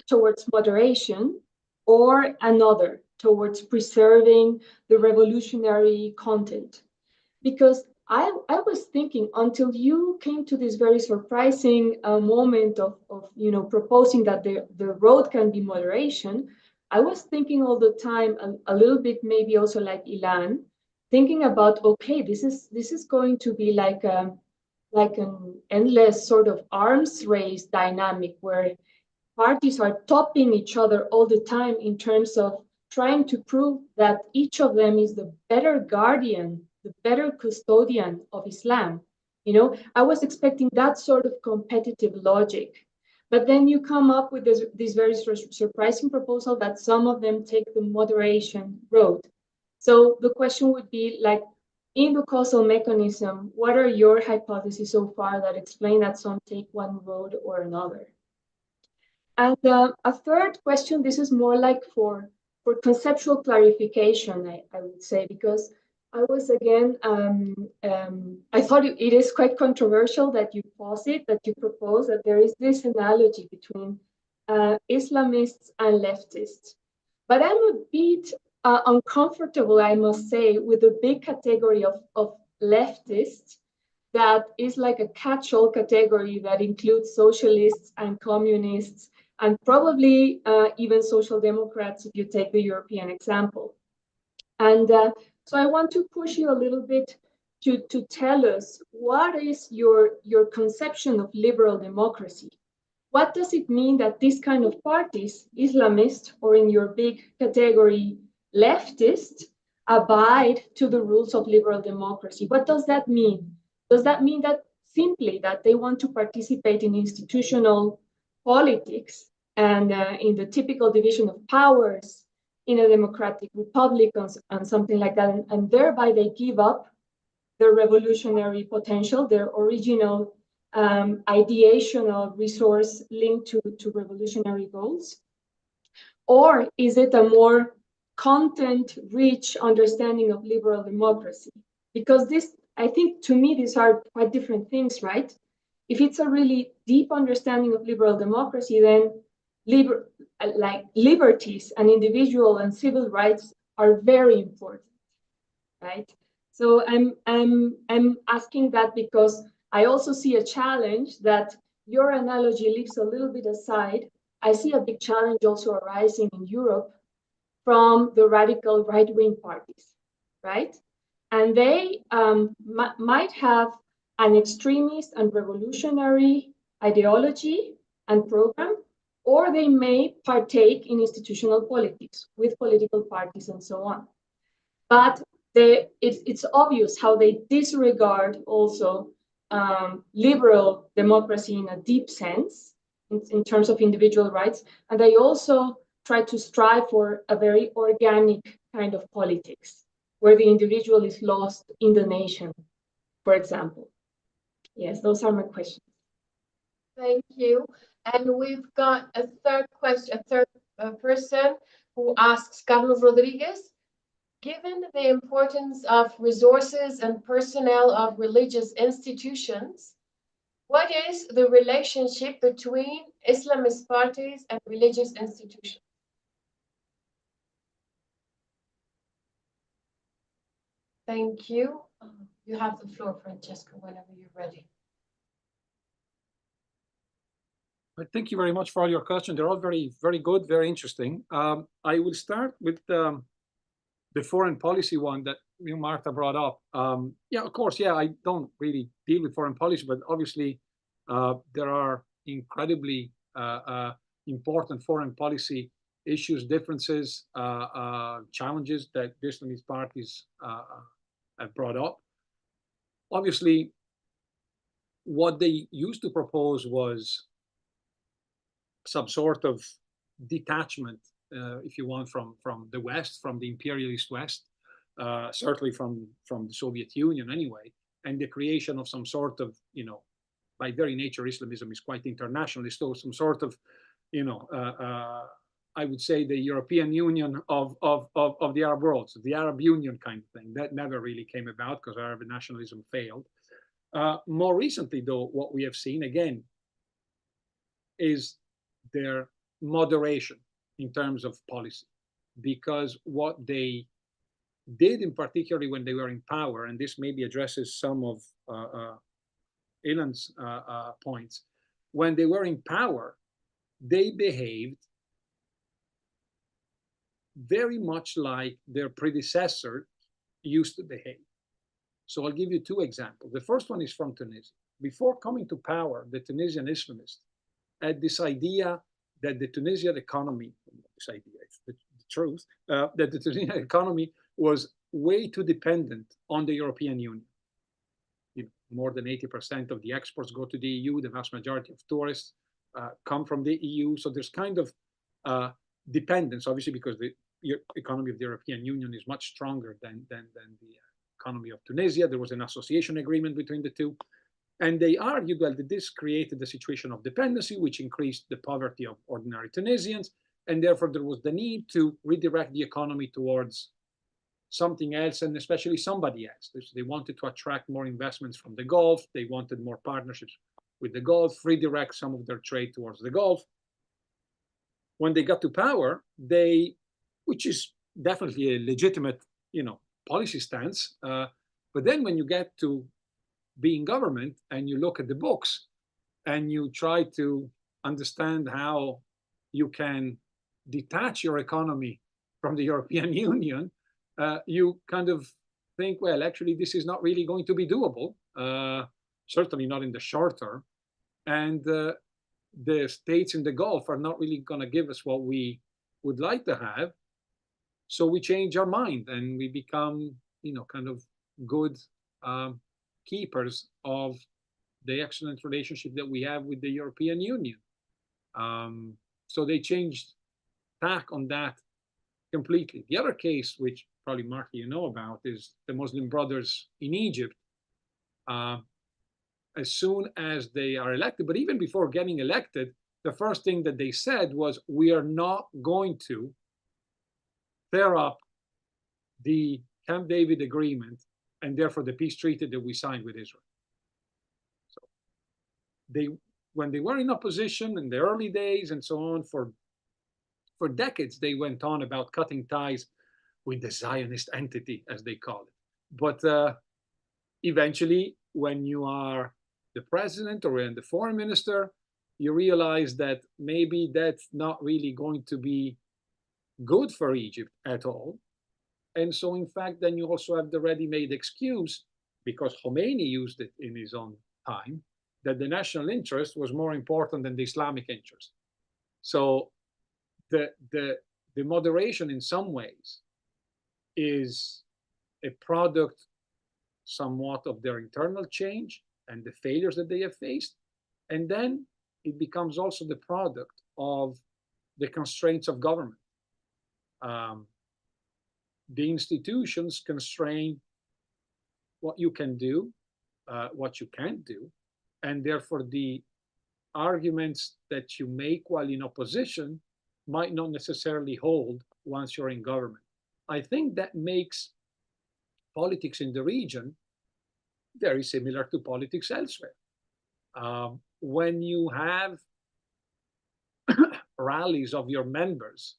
Speaker 4: towards moderation or another towards preserving the revolutionary content. Because I was thinking, until you came to this very surprising moment of you know, proposing that the road can be moderation, I was thinking all the time a little bit maybe also like Ilan, thinking about, okay, this is going to be like an endless sort of arms race dynamic where parties are topping each other all the time in terms of trying to prove that each of them is the better guardian, the better custodian of Islam. You know, I was expecting that sort of competitive logic. But then you come up with this very surprising proposal that some of them take the moderation road. So the question would be, like, in the causal mechanism, what are your hypotheses so far that explain that some take one road or another? And a third question, this is more like for conceptual clarification, I would say, because I was again, I thought it is quite controversial that you posit, that you propose that there is this analogy between Islamists and leftists. But I'm a bit uncomfortable, I must say, with the big category of leftists that is like a catch-all category that includes socialists and communists and probably even social democrats if you take the European example. And so I want to push you a little bit to tell us what is your conception of liberal democracy. What does it mean that this kind of parties, Islamist, or in your big category, leftist, abide to the rules of liberal democracy? What does that mean? Does that mean that simply that they want to participate in institutional politics and in the typical division of powers in a democratic republic and something like that, and thereby they give up their revolutionary potential, their original ideational resource linked to revolutionary goals? Or is it a more content-rich understanding of liberal democracy? Because this, I think, to me, these are quite different things, right? If it's a really deep understanding of liberal democracy, then like liberties and individual and civil rights are very important, right? So I'm asking that because I also see a challenge that your analogy leaves a little bit aside. I see a big challenge also arising in Europe from the radical right-wing parties, right? And they might have an extremist and revolutionary ideology and program, or they may partake in institutional politics with political parties and so on. But it's obvious how they disregard also liberal democracy in a deep sense, in terms of individual rights, and they also try to strive for a very organic kind of politics, where the individual is lost in the nation, for example. Yes, those are my questions.
Speaker 1: Thank you. And we've got a third question, a third person who asks, Carlos Rodriguez, given the importance of resources and personnel of religious institutions, what is the relationship between Islamist parties and religious institutions? Thank you. You have the floor, Francesca, whenever you're ready.
Speaker 2: Thank you very much for all your questions. They're all very, very good, very interesting. I will start with the foreign policy one that you, Marta, brought up. Yeah, of course, yeah, I don't really deal with foreign policy, but obviously there are incredibly important foreign policy issues, differences, challenges that the Islamist parties have brought up. Obviously, what they used to propose was some sort of detachment, if you want, from the West, from the imperialist West, certainly from the Soviet Union anyway, and the creation of some sort of, you know, by very nature, Islamism is quite internationalist, so some sort of, you know, I would say the European Union of the Arab world, so the Arab Union kind of thing. That never really came about because Arab nationalism failed. More recently, though, what we have seen again is their moderation in terms of policy, because what they did, in particularly when they were in power, and this maybe addresses some of Ilan's points, when they were in power, they behaved very much like their predecessor used to behave. So I'll give you two examples. The first one is from Tunisia. Before coming to power, the Tunisian Islamists had this idea that the Tunisian economy, this idea, it's the truth, that the Tunisian economy was way too dependent on the European Union. You know, more than 80% of the exports go to the EU. The vast majority of tourists come from the EU. So there's kind of dependence, obviously, because the economy of the European Union is much stronger than the economy of Tunisia. There was an association agreement between the two. And they argued, well, that this created a situation of dependency, which increased the poverty of ordinary Tunisians. And therefore, there was the need to redirect the economy towards something else, and especially somebody else. They wanted to attract more investments from the Gulf. They wanted more partnerships with the Gulf, redirect some of their trade towards the Gulf. When they got to power, which is definitely a legitimate, you know, policy stance. But then when you get to being government and you look at the books and you try to understand how you can detach your economy from the European Union, you kind of think, well, actually, this is not really going to be doable, certainly not in the short term. And the states in the Gulf are not really going to give us what we would like to have. So we change our mind and we become, you know, kind of good keepers of the excellent relationship that we have with the European Union. So they changed tack on that completely. The other case, which probably, Mark, you know about, is the Muslim Brothers in Egypt. As soon as they are elected, but even before getting elected, the first thing that they said was, we are not going to tear up the Camp David agreement and therefore the peace treaty that we signed with Israel. So when they were in opposition in the early days and so on, for decades, they went on about cutting ties with the Zionist entity, as they call it. But eventually, when you are the president or the foreign minister, you realize that maybe that's not really going to be good for Egypt at all. And so, in fact, then you also have the ready-made excuse, because Khomeini used it in his own time, that the national interest was more important than the Islamic interest. So the moderation in some ways is a product somewhat of their internal change and the failures that they have faced. And then it becomes also the product of the constraints of government. The institutions constrain what you can do, what you can't do, and therefore the arguments that you make while in opposition might not necessarily hold once you're in government. I think that makes politics in the region very similar to politics elsewhere. When you have rallies of your members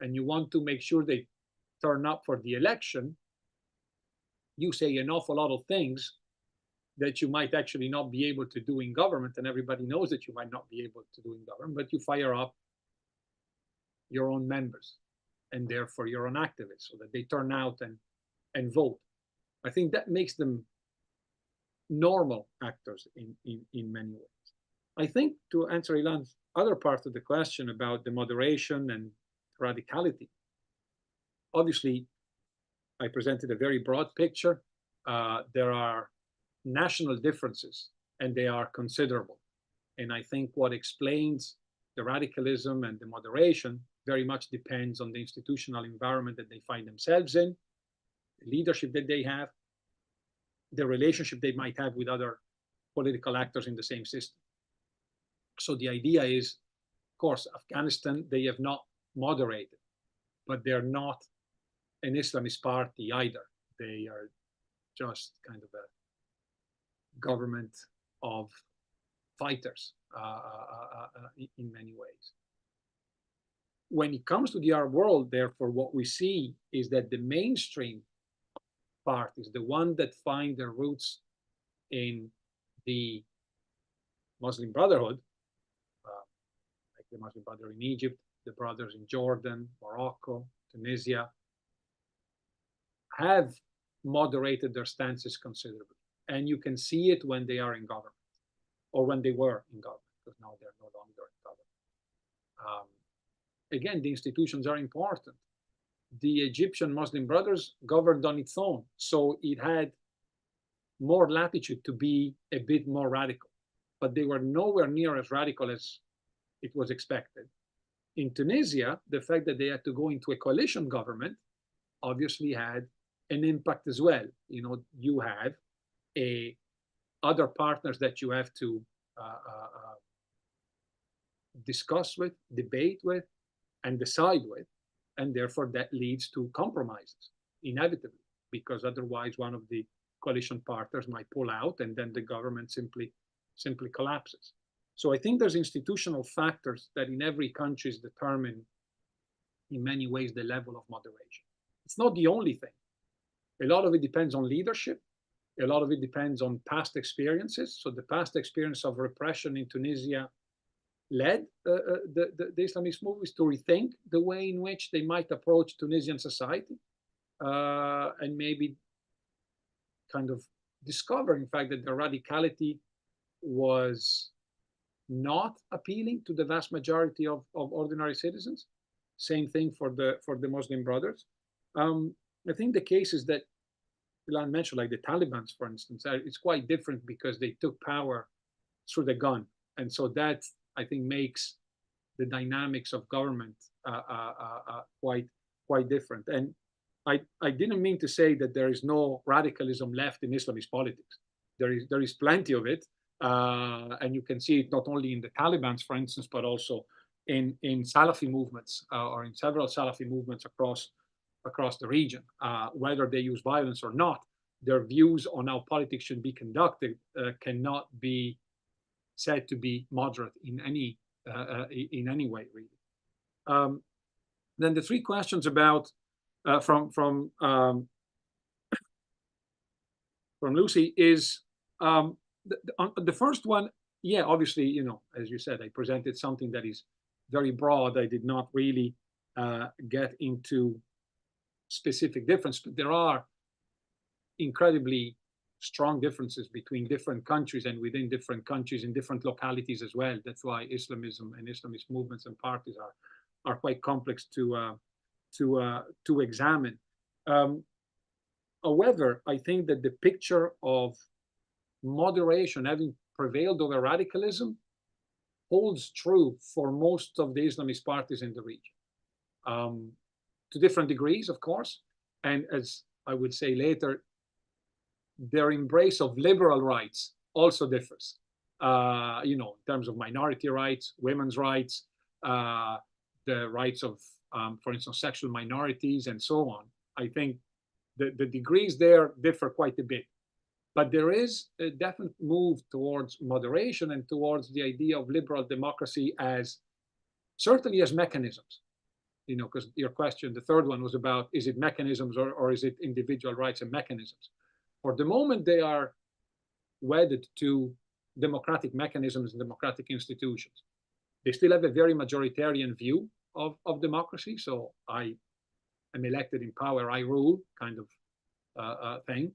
Speaker 2: and you want to make sure they turn up for the election, you say an awful lot of things that you might actually not be able to do in government, and everybody knows that you might not be able to do in government, but you fire up your own members and therefore your own activists so that they turn out and vote. I think that makes them normal actors in many ways. I think, to answer Ilan's other part of the question about the moderation and radicality, obviously, I presented a very broad picture. There are national differences, and they are considerable. And I think what explains the radicalism and the moderation very much depends on the institutional environment that they find themselves in, the leadership that they have, the relationship they might have with other political actors in the same system. So the idea is, of course, Afghanistan, they have not moderated, but they're not an Islamist party either. They are just kind of a government of fighters in many ways. When it comes to the Arab world, therefore, what we see is that the mainstream parties, the one that find their roots in the Muslim Brotherhood, like the Muslim Brotherhood in Egypt, the brothers in Jordan, Morocco, Tunisia, have moderated their stances considerably. And you can see it when they are in government, or when they were in government, because now they're no longer in government. Again, the institutions are important. The Egyptian Muslim Brothers governed on its own, so it had more latitude to be a bit more radical, but they were nowhere near as radical as it was expected. In Tunisia, the fact that they had to go into a coalition government obviously had an impact as well. You know, you have other partners that you have to discuss with, debate with, and decide with, and therefore that leads to compromises, inevitably, because otherwise one of the coalition partners might pull out, and then the government simply collapses. So I think there's institutional factors that in every country is determine, in many ways, the level of moderation. It's not the only thing. A lot of it depends on leadership. A lot of it depends on past experiences. So the past experience of repression in Tunisia led the Islamist movements to rethink the way in which they might approach Tunisian society, and maybe kind of discover, in fact, that the radicality was not appealing to the vast majority of ordinary citizens. Same thing for the Muslim Brothers. I think the cases that Ilan mentioned, like the Taliban, for instance, it's quite different because they took power through the gun, and so that, I think, makes the dynamics of government quite different. And I didn't mean to say that there is no radicalism left in Islamist politics. There is plenty of it, and you can see it not only in the Taliban, for instance, but also in Salafi movements, or in several Salafi movements across the region. Whether they use violence or not, their views on how politics should be conducted cannot be said to be moderate in any way, really. Then the three questions about from Lucy is the first one. Yeah, obviously, you know, as you said, I presented something that is very broad. I did not really get into specific difference, but there are incredibly strong differences between different countries and within different countries in different localities as well. That's why Islamism and Islamist movements and parties are quite complex to examine. However, I think that the picture of moderation having prevailed over radicalism holds true for most of the Islamist parties in the region, to different degrees, of course, and as I would say later, their embrace of liberal rights also differs, you know, in terms of minority rights, women's rights, the rights of, for instance, sexual minorities and so on. I think the degrees there differ quite a bit. But there is a definite move towards moderation and towards the idea of liberal democracy as certainly as mechanisms. You know, because your question, the third one was about, is it mechanisms or is it individual rights and mechanisms? For the moment, they are wedded to democratic mechanisms and democratic institutions. They still have a very majoritarian view of democracy. So I am elected in power, I rule kind of thing.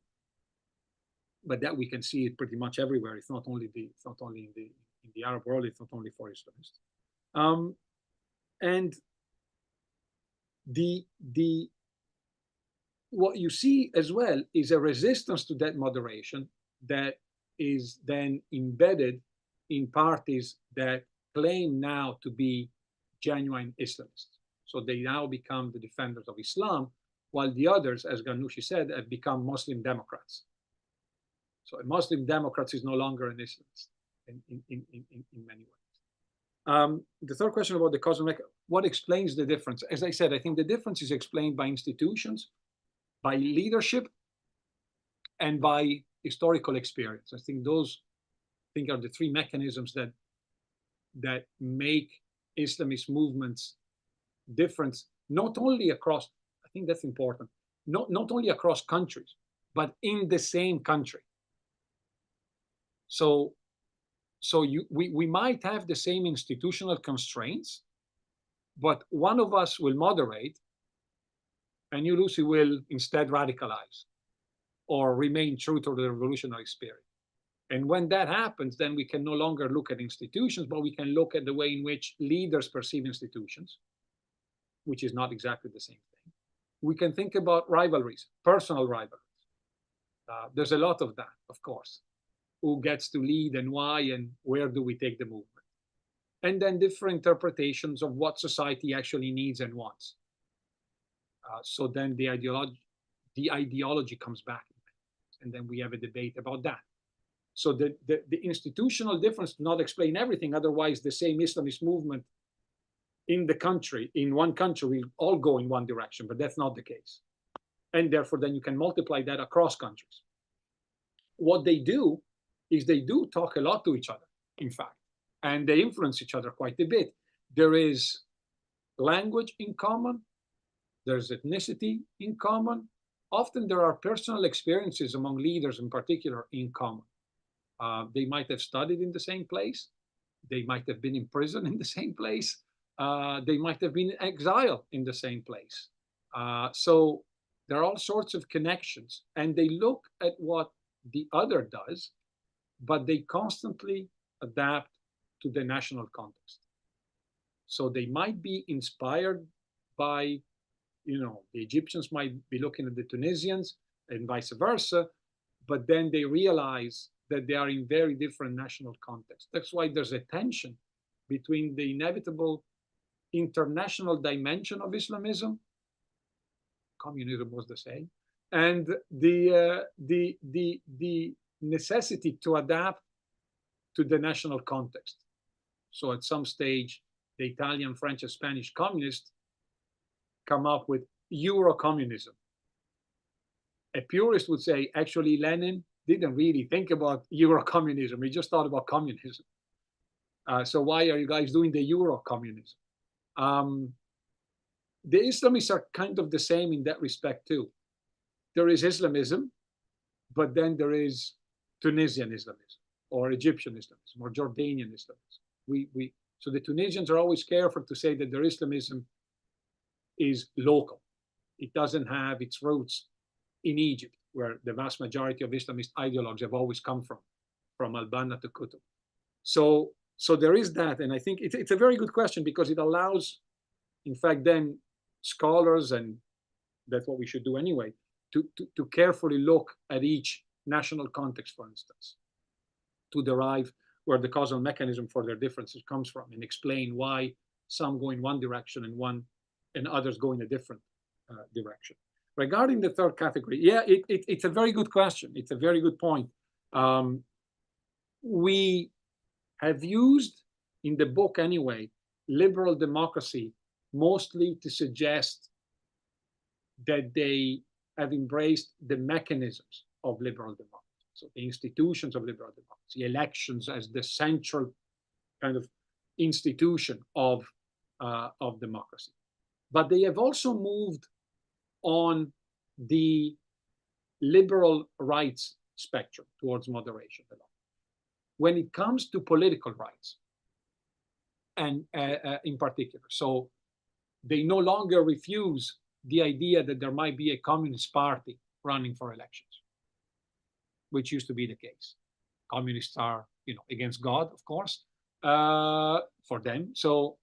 Speaker 2: But that we can see it pretty much everywhere. It's not only in the Arab world. It's not only for Islamists. And what you see as well is a resistance to that moderation that is then embedded in parties that claim now to be genuine Islamists. So they now become the defenders of Islam, while the others, as Ghannouchi said, have become Muslim Democrats. So a Muslim Democrat is no longer an Islamist in many ways. The third question about the causal mechanism, what explains the difference? As I said, I think the difference is explained by institutions, by leadership, and by historical experience. I think those are the three mechanisms that make Islamist movements different, not only across, I think that's important, not only across countries, but in the same country. So we might have the same institutional constraints, but one of us will moderate and you, Lucy, will instead radicalize or remain true to the revolutionary spirit. And when that happens, then we can no longer look at institutions, but we can look at the way in which leaders perceive institutions, which is not exactly the same thing. We can think about rivalries, personal rivalries. There's a lot of that, of course. Who gets to lead and why, and where do we take the movement? And then different interpretations of what society actually needs and wants. So then the ideology comes back, and then we have a debate about that. So the institutional difference does not explain everything. Otherwise, the same Islamist movement in the country, in one country, will all go in one direction, but that's not the case. And therefore, then you can multiply that across countries. What they do is they do talk a lot to each other, in fact, and they influence each other quite a bit. There is language in common. There's ethnicity in common. Often there are personal experiences among leaders in particular in common. They might have studied in the same place. They might have been in prison in the same place. They might have been in exile in the same place. So there are all sorts of connections, and they look at what the other does, but they constantly adapt to the national context. So they might be inspired by, you know, the Egyptians might be looking at the Tunisians and vice versa, but then they realize that they are in very different national contexts. That's why there's a tension between the inevitable international dimension of Islamism, communism was the same, and the necessity to adapt to the national context. So at some stage, the Italian, French, and Spanish communists come up with Euro-communism. A purist would say, actually, Lenin didn't really think about Euro-communism. He just thought about communism. So why are you guys doing the Euro-communism? The Islamists are kind of the same in that respect, too. There is Islamism, but then there is Tunisian Islamism, or Egyptian Islamism, or Jordanian Islamism. So the Tunisians are always careful to say that their Islamism is local. It doesn't have its roots in Egypt, where the vast majority of Islamist ideologues have always come from Al-Banna to Qutb. So there is that, and I think it's a very good question because it allows, in fact, then scholars, and that's what we should do anyway, to carefully look at each national context, for instance, to derive where the causal mechanism for their differences comes from and explain why some go in one direction and others go in a different direction. Regarding the third category, yeah, it's a very good question. It's a very good point. We have used, in the book anyway, liberal democracy mostly to suggest that they have embraced the mechanisms of liberal democracy, so the institutions of liberal democracy, elections as the central kind of institution of democracy. But they have also moved on the liberal rights spectrum towards moderation a lot. When it comes to political rights, and in particular, so they no longer refuse the idea that there might be a communist party running for elections, which used to be the case. Communists are, against God, of course, for them. So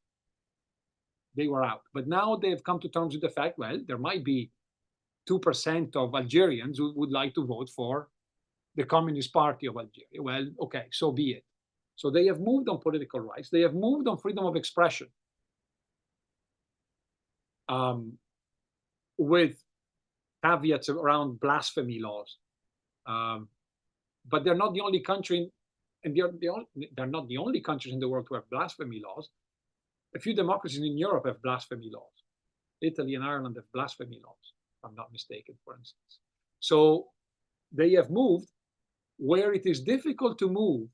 Speaker 2: they were out. But now they've come to terms with the fact, well, there might be 2% of Algerians who would like to vote for the Communist Party of Algeria. Well, okay, so be it. So they have moved on political rights. They have moved on freedom of expression, with caveats around blasphemy laws. But they're not the only country, and they're not the only countries in the world who have blasphemy laws. A few democracies in Europe have blasphemy laws. Italy and Ireland have blasphemy laws, if I'm not mistaken, for instance. So they have moved. Where it is difficult to move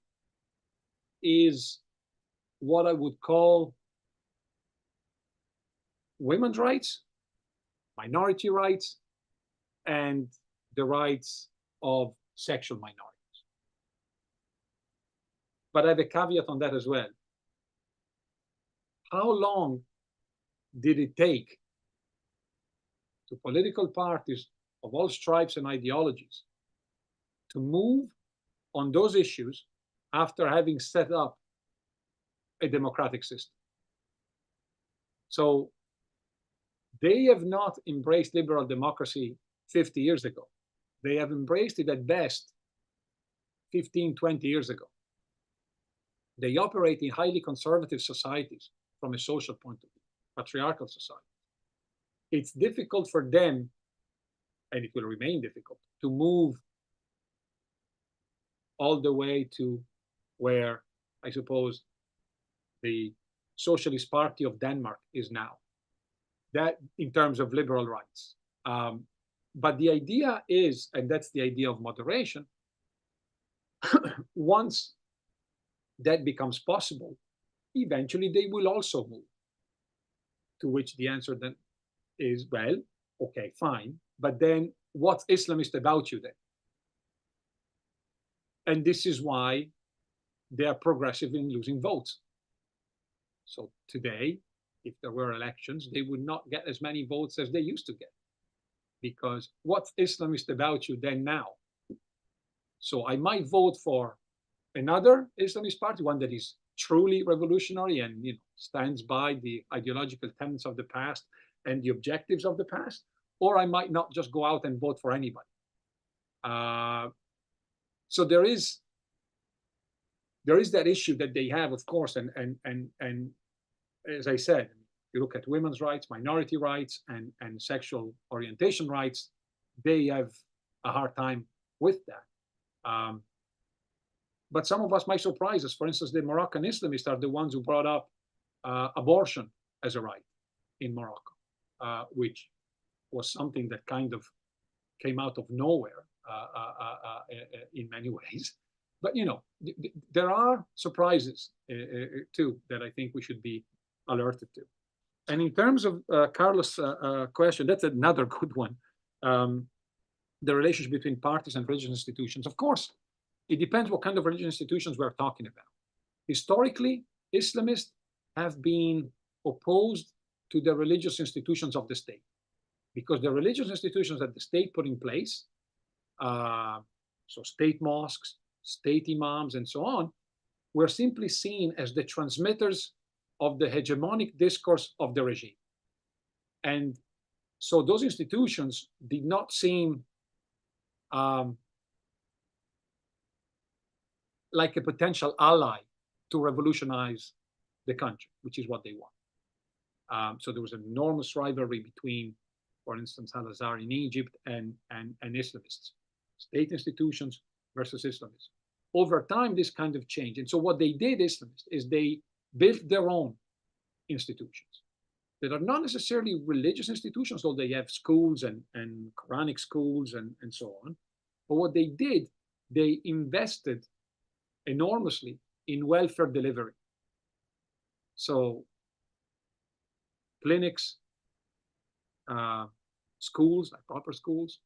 Speaker 2: is what I would call women's rights, minority rights, and the rights of sexual minorities. But I have a caveat on that as well. How long did it take to political parties of all stripes and ideologies to move on those issues after having set up a democratic system? So they have not embraced liberal democracy 50 years ago. They have embraced it at best 15, 20 years ago. They operate in highly conservative societies from a social point of view, patriarchal society. It's difficult for them, and it will remain difficult, to move all the way to where, I suppose, the Socialist Party of Denmark is now, that in terms of liberal rights. But the idea is, and that's the idea of moderation, once that becomes possible, eventually they will also move. To which the answer then is, well, okay, fine, but then what's Islamist about you then? And this is why they are progressive in losing votes. So today, if there were elections, they would not get as many votes as they used to get. Because what's Islamist about you then now? So I might vote for another Islamist party, one that is truly revolutionary and stands by the ideological tenets of the past and the objectives of the past, or I might not just go out and vote for anybody. So there is that issue that they have, of course, and as I said, you look at women's rights, minority rights, and sexual orientation rights, they have a hard time with that. But some of us might surprise us. For instance, the Moroccan Islamists are the ones who brought up abortion as a right in Morocco, which was something that kind of came out of nowhere in many ways. But, there are surprises too that I think we should be alerted to. And in terms of Carlos' question, that's another good one. The relationship between parties and religious institutions. Of course, it depends what kind of religious institutions we're talking about. Historically, Islamists have been opposed to the religious institutions of the state, because the religious institutions that the state put in place, so state mosques, state imams, and so on, were simply seen as the transmitters of the hegemonic discourse of the regime. And so those institutions did not seem like a potential ally to revolutionize the country, which is what they want. So there was an enormous rivalry between, for instance, Al-Azhar in Egypt and Islamists, state institutions versus Islamists. Over time, this kind of changed. And so what they did, Islamists, is they built their own institutions. that are not necessarily religious institutions, although they have schools and Quranic schools and so on. But what they did, they invested enormously in welfare delivery. So clinics, schools, like proper schools,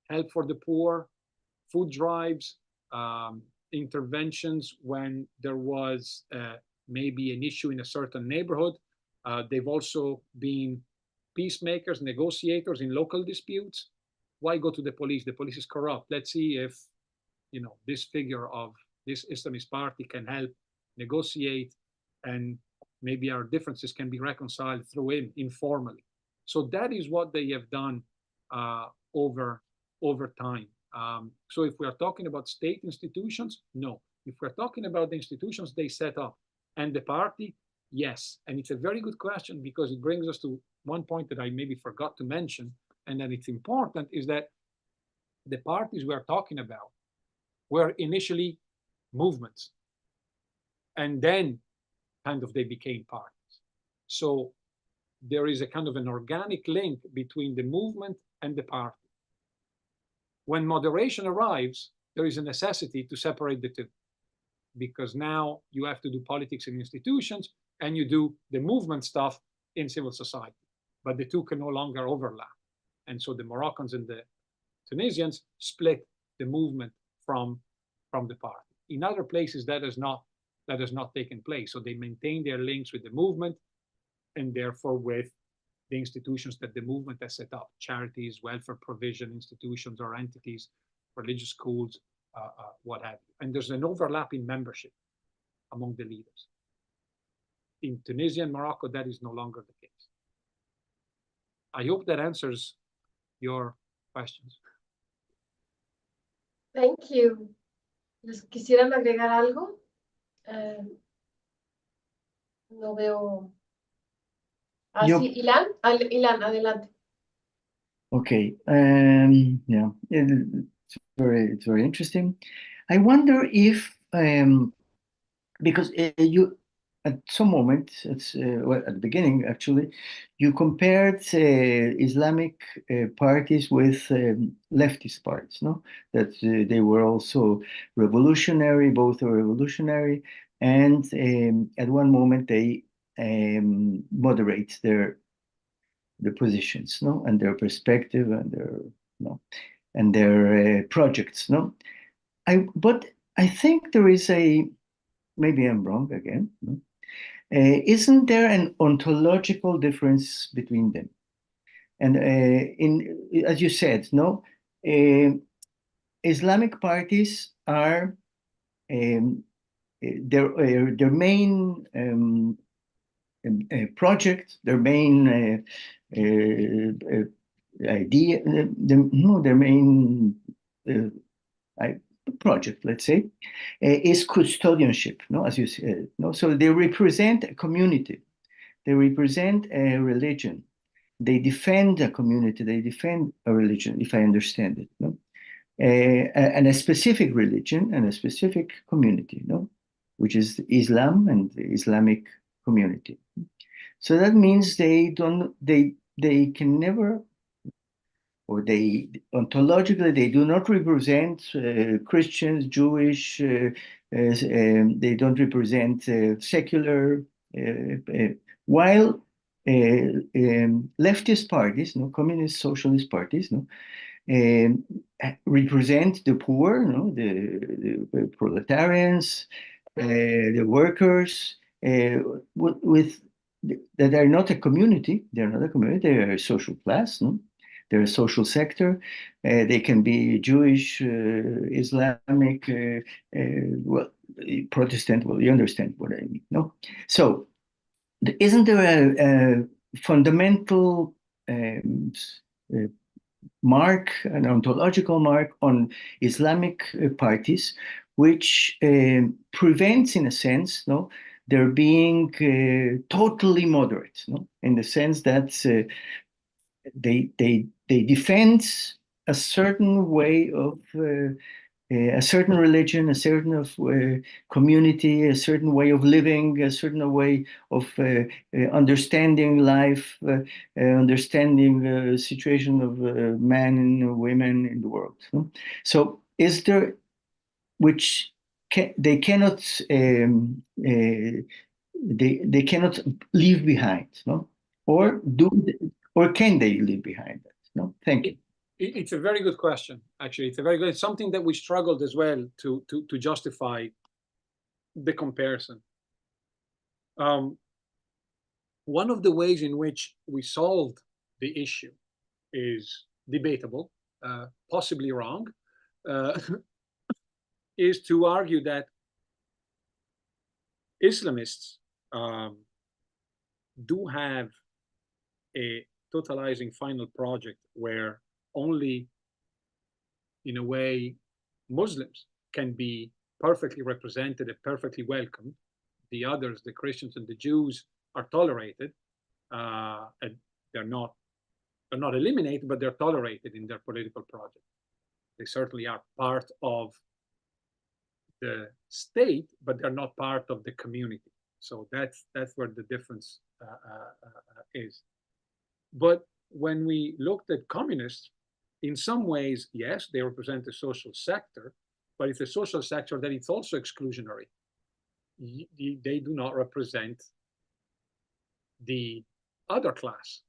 Speaker 2: help for the poor, food drives, interventions when there was maybe an issue in a certain neighborhood. They've also been peacemakers, negotiators in local disputes. Why go to the police? The police is corrupt. Let's see if, you know, this figure of this Islamist party can help negotiate, and maybe our differences can be reconciled through him informally. So that is what they have done over time. So if we are talking about state institutions, no. If we're talking about the institutions they set up and the party, yes. And it's a very good question, because it brings us to one point that I maybe forgot to mention, and that it's important, is that the parties we are talking about were initially movements, and then kind of they became parties. So there is a kind of an organic link between the movement and the party. When moderation arrives, there is a necessity to separate the two, because now you have to do politics in institutions and you do the movement stuff in civil society, but the two can no longer overlap. And so the Moroccans and the Tunisians split the movement from the party. In other places, that has not taken place. So they maintain their links with the movement, and therefore with the institutions that the movement has set up: charities, welfare provision institutions or entities, religious schools, what have you. And there's an overlap in membership among the leaders. In Tunisia and Morocco, that is no longer the case. I hope that answers your questions.
Speaker 1: Thank you. ¿Les quisieran agregar algo? No veo. Sí, Ilan, adelante.
Speaker 3: Okay. Yeah, it's very interesting. I wonder if because you at some moment, well, at the beginning actually, you compared Islamic parties with leftist parties, no? That they were also revolutionary, both are revolutionary, and at one moment they moderate their positions, no, and their perspective and their projects, no. But I think there is maybe I'm wrong again, no? Isn't there an ontological difference between them? And as you said, no, Islamic parties are their main project, their main idea, their main project, let's say, is custodianship, no, as you said, no. So they represent a community, they represent a religion, they defend a community, they defend a religion, if I understand it, no, and a specific religion and a specific community, no, which is Islam and the Islamic community. So that means they can never, or they ontologically, they do not represent Christians, Jewish, they don't represent secular, while leftist parties, no, communist, socialist parties, no, represent the poor, no, the proletarians, the workers, with that are not a community. They're not a community. They're a social class, no? They're a social sector. They can be Jewish, Islamic, well, Protestant. Well, you understand what I mean, no? So, isn't there a fundamental mark, an ontological mark on Islamic parties, which prevents, in a sense, no, they're being totally moderate, no, in the sense that they defend a certain way of a certain religion, a certain community, a certain way of living, a certain way of understanding life, understanding the situation of men and women in the world. No? So is there, which they cannot they cannot leave behind, no? Or can they leave behind that? No, thank you.
Speaker 2: It's a very good question. Actually, it's a very good. It's something that we struggled as well to justify the comparison. One of the ways in which we solved the issue is debatable, possibly wrong, is to argue that Islamists do have a totalizing final project where only, in a way, Muslims can be perfectly represented and perfectly welcomed. The others, the Christians and the Jews, are tolerated, and they're not eliminated, but they're tolerated in their political project. They certainly are part of the state, but they're not part of the community. So that's where the difference is. But when we looked at communists, in some ways, yes, they represent the social sector, but it's a social sector that it's also exclusionary. They do not represent the other class.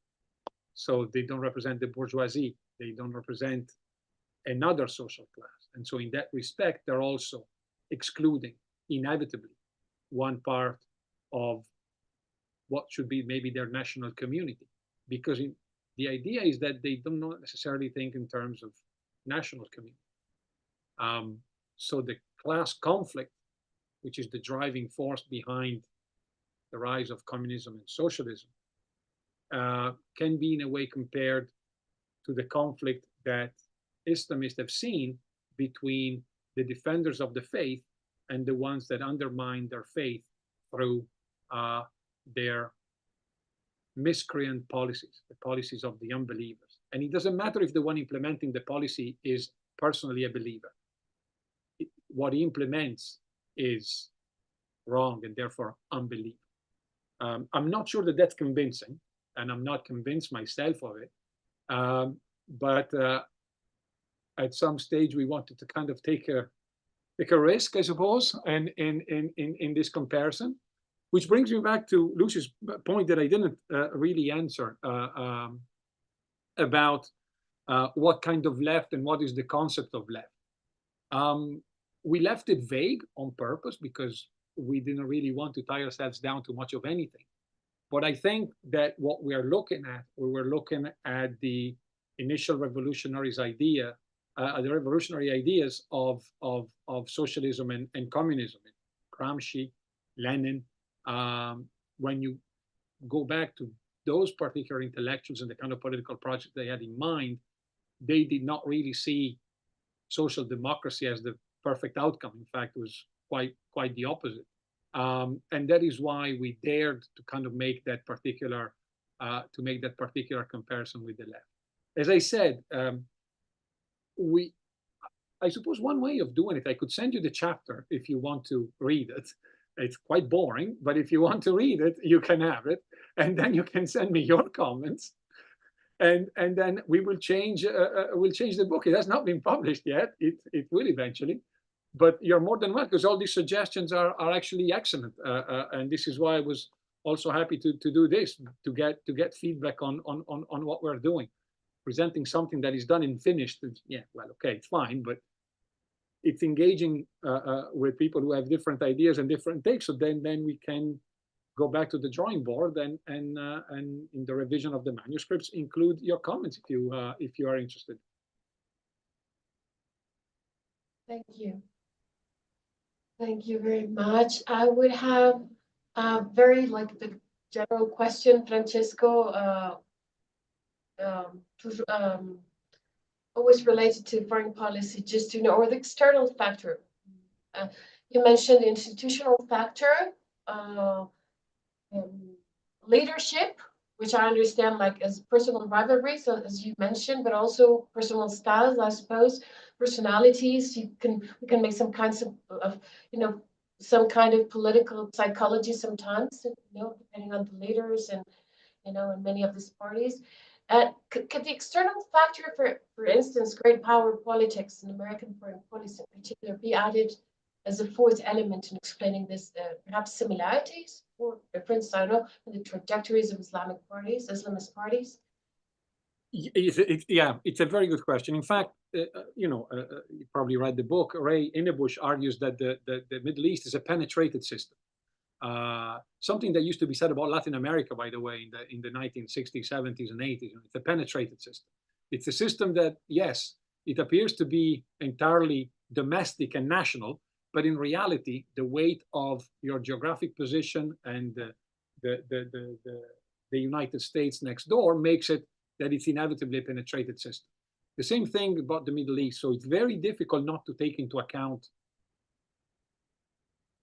Speaker 2: So they don't represent the bourgeoisie. They don't represent another social class. And so in that respect, they're also excluding, inevitably, one part of what should be maybe their national community. Because the idea is that they do not necessarily think in terms of national community. So the class conflict, which is the driving force behind the rise of communism and socialism, can be in a way compared to the conflict that Islamists have seen between the defenders of the faith and the ones that undermine their faith through their miscreant policies, the policies of the unbelievers. And it doesn't matter if the one implementing the policy is personally a believer. What he implements is wrong and therefore unbelief. I'm not sure that that's convincing, and I'm not convinced myself of it. But at some stage, we wanted to kind of take a risk, I suppose, and in this comparison, which brings me back to Lucy's point that I didn't really answer about what kind of left and what is the concept of left. We left it vague on purpose because we didn't really want to tie ourselves down to much of anything. But I think that what we are looking at, we were looking at the initial revolutionary idea, the revolutionary ideas of socialism and communism. Gramsci, Lenin. When you go back to those particular intellectuals and the kind of political project they had in mind, they did not really see social democracy as the perfect outcome. In fact, it was quite the opposite. And that is why we dared to kind of make that particular comparison with the left. As I said, I suppose one way of doing it, I could send you the chapter if you want to read it. It's quite boring, but if you want to read it, you can have it, and then you can send me your comments, and then we will change. We'll change the book. It has not been published yet. It will eventually, but you're more than welcome because all these suggestions are actually excellent, and this is why I was also happy to do this to get feedback on what we're doing. Presenting something that is done and finished, yeah, well, okay, it's fine, but it's engaging with people who have different ideas and different takes. So then we can go back to the drawing board and in the revision of the manuscripts include your comments if you are interested.
Speaker 1: Thank you. Thank you very much. I would have very the general question, Francesco. Always related to foreign policy, just to know, or the external factor. You mentioned the institutional factor, leadership, which I understand like as personal rivalry, so as you mentioned, but also personal styles, I suppose, personalities. We can make some kinds of some kind of political psychology sometimes, depending on the leaders and in many of these parties. Could the external factor, for instance, great power politics and American foreign policy in particular, be added as a fourth element in explaining this, perhaps similarities or difference, I don't know, in the trajectories of Islamist parties?
Speaker 2: Yeah, it's a very good question. In fact, you probably read the book. Ray Innebush argues that the Middle East is a penetrated system. Something that used to be said about Latin America, by the way, in the 1960s, 70s, and 80s. It's a penetrated system. It's a system that, yes, it appears to be entirely domestic and national, but in reality, the weight of your geographic position and the United States next door makes it that it's inevitably a penetrated system. The same thing about the Middle East. So it's very difficult not to take into account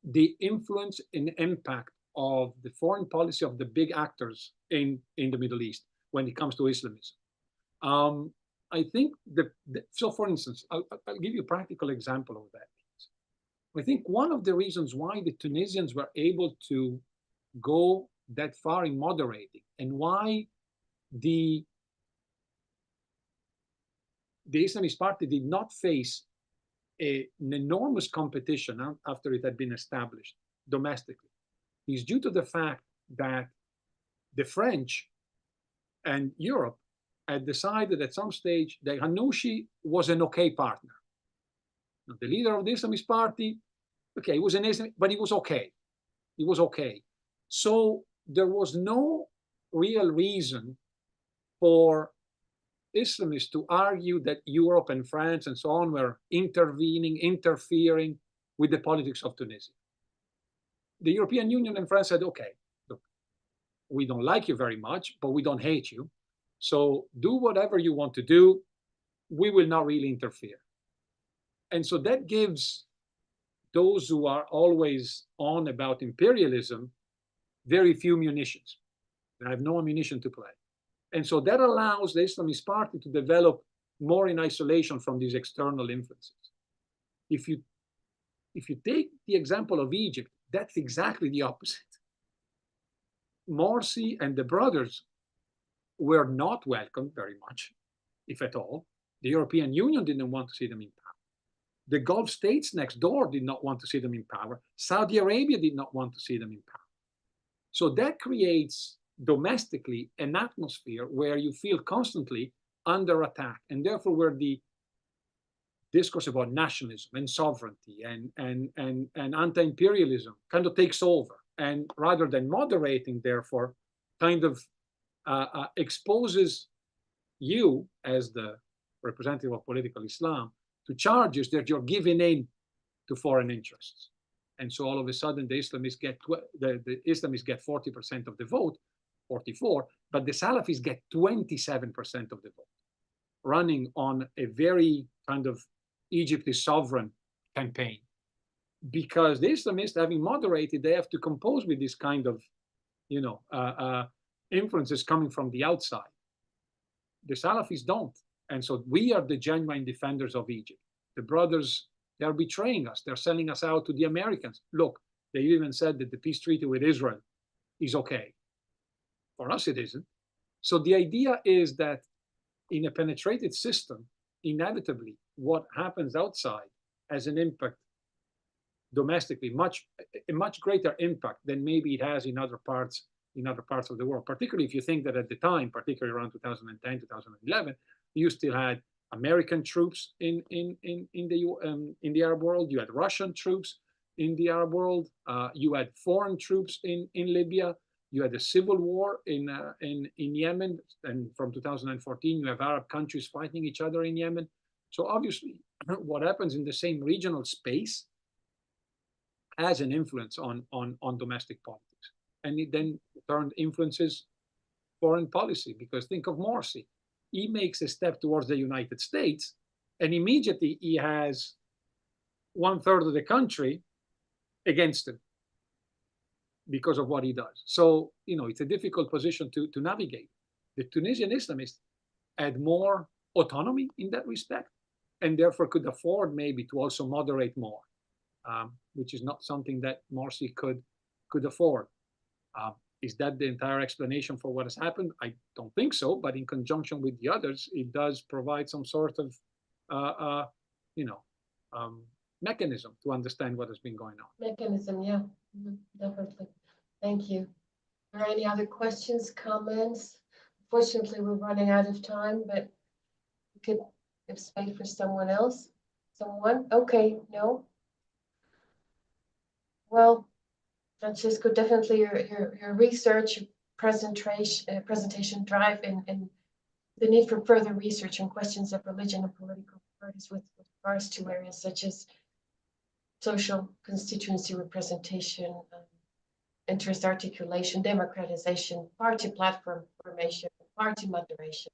Speaker 2: the influence and impact of the foreign policy of the big actors in the Middle East when it comes to Islamism. I think so for instance, I'll give you a practical example of that. I think one of the reasons why the Tunisians were able to go that far in moderating and why the Islamist party did not face an enormous competition after it had been established domestically is due to the fact that the French and Europe had decided at some stage that Ghannouchi was an okay partner. Now, the leader of the Islamist party, okay, he was an Islamist, but he was okay. He was okay. So there was no real reason for Islamists to argue that Europe and France and so on were interfering with the politics of Tunisia. The European Union and France said, okay, look, we don't like you very much, but we don't hate you. So do whatever you want to do. We will not really interfere. And so that gives those who are always on about imperialism very few munitions. They have no ammunition to play. And so that allows the Islamist party to develop more in isolation from these external influences. If you take the example of Egypt, that's exactly the opposite. Morsi and the brothers were not welcomed very much, if at all. The European Union didn't want to see them in power. The Gulf states next door did not want to see them in power. Saudi Arabia did not want to see them in power. So that creates domestically an atmosphere where you feel constantly under attack, and therefore where the discourse about nationalism and sovereignty and anti-imperialism kind of takes over, and rather than moderating, therefore, kind of exposes you as the representative of political Islam to charges that you're giving in to foreign interests. And so all of a sudden the Islamists get 40% of the vote, 44, but the Salafis get 27% of the vote, running on a very kind of Egypt is sovereign campaign. Because the Islamists, having moderated, they have to compose with this kind of, influences coming from the outside. The Salafis don't. And so we are the genuine defenders of Egypt. The brothers, they're betraying us. They're selling us out to the Americans. Look, they even said that the peace treaty with Israel is okay. For us, it isn't. So the idea is that in a penetrated system, inevitably, what happens outside has an impact domestically, a much greater impact than maybe it has in other parts of the world. Particularly if you think that at the time, particularly around 2010, 2011, you still had American troops in the Arab world. You had Russian troops in the Arab world. You had foreign troops in Libya. You had a civil war in Yemen, and from 2014, you have Arab countries fighting each other in Yemen. So obviously, what happens in the same regional space has an influence on domestic politics, and it then turned influences foreign policy. Because think of Morsi. He makes a step towards the United States, and immediately he has 1/3 of the country against him. because of what he does. So, it's a difficult position to navigate. The Tunisian Islamists had more autonomy in that respect, and therefore could afford maybe to also moderate more, which is not something that Morsi could afford. Is that the entire explanation for what has happened? I don't think so, but in conjunction with the others, it does provide some sort of, mechanism to understand what has been going on.
Speaker 1: Mechanism, yeah, definitely. Thank you. Are there any other questions, comments? Fortunately, we're running out of time, but we could give space for someone else. Someone? Okay, no? Well, Francisco, definitely your research, presentation drive, and the need for further research on questions of religion and political parties with regards to areas such as social constituency representation, interest articulation, democratization, party platform formation, party moderation,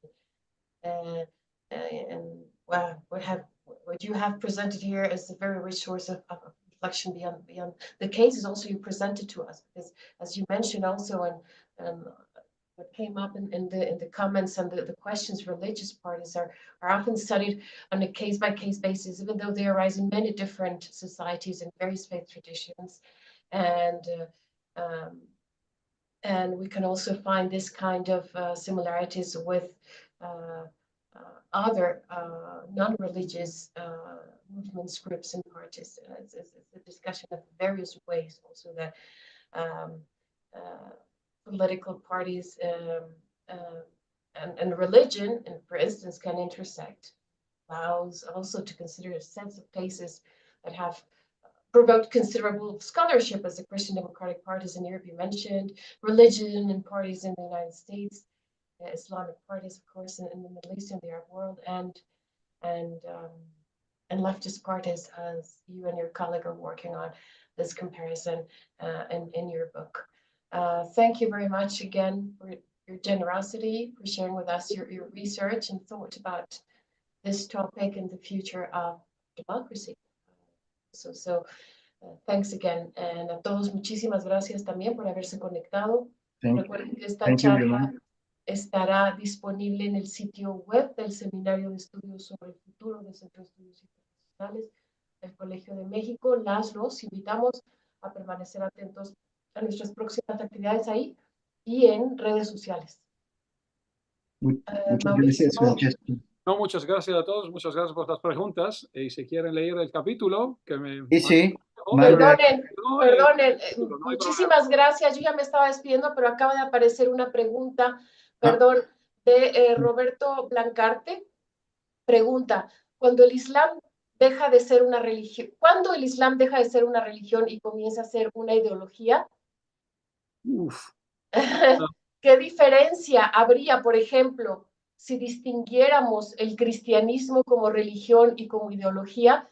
Speaker 1: and what you have presented here is a very rich source of reflection beyond the cases also you presented to us, because as you mentioned also, and what came up in the comments and the questions, religious parties are often studied on a case-by-case basis, even though they arise in many different societies and various faith traditions, and we can also find this kind of similarities with other non-religious movements, groups, and parties. It's a discussion of various ways also that political parties and religion, and for instance, can intersect. Allows also to consider a sense of cases that have provoked considerable scholarship, as the Christian Democratic parties in Europe you mentioned, religion and parties in the United States, Islamic parties, of course, in the Middle East and the Arab world, and leftist parties, as you and your colleague are working on this comparison in your book. Thank you very much again for your generosity, for sharing with us your research and thought about this topic and the future of democracy. So thanks again. And a todos, muchísimas gracias también por haberse conectado. Recuerden que esta charla estará disponible en el sitio web del Seminario de Estudios sobre el Futuro del Centro de Estudios Internacionales del Colegio de México. Los invitamos a permanecer atentos a nuestras próximas actividades ahí y en redes sociales.
Speaker 3: Muchas gracias, Francesco.
Speaker 2: No, muchas gracias a todos, muchas gracias por las preguntas. Y si quieren leer el capítulo, que me...
Speaker 3: Sí.
Speaker 1: Perdonen, muchísimas gracias. Yo ya me estaba despidiendo, pero acaba de aparecer una pregunta, perdón, de Roberto Blancarte. Pregunta, ¿cuándo el Islam deja de ser una religión? ¿Cuándo el Islam deja de ser una religión y comienza a ser una ideología? ¿Qué diferencia habría, por ejemplo, si distinguiéramos el cristianismo como religión y como ideología?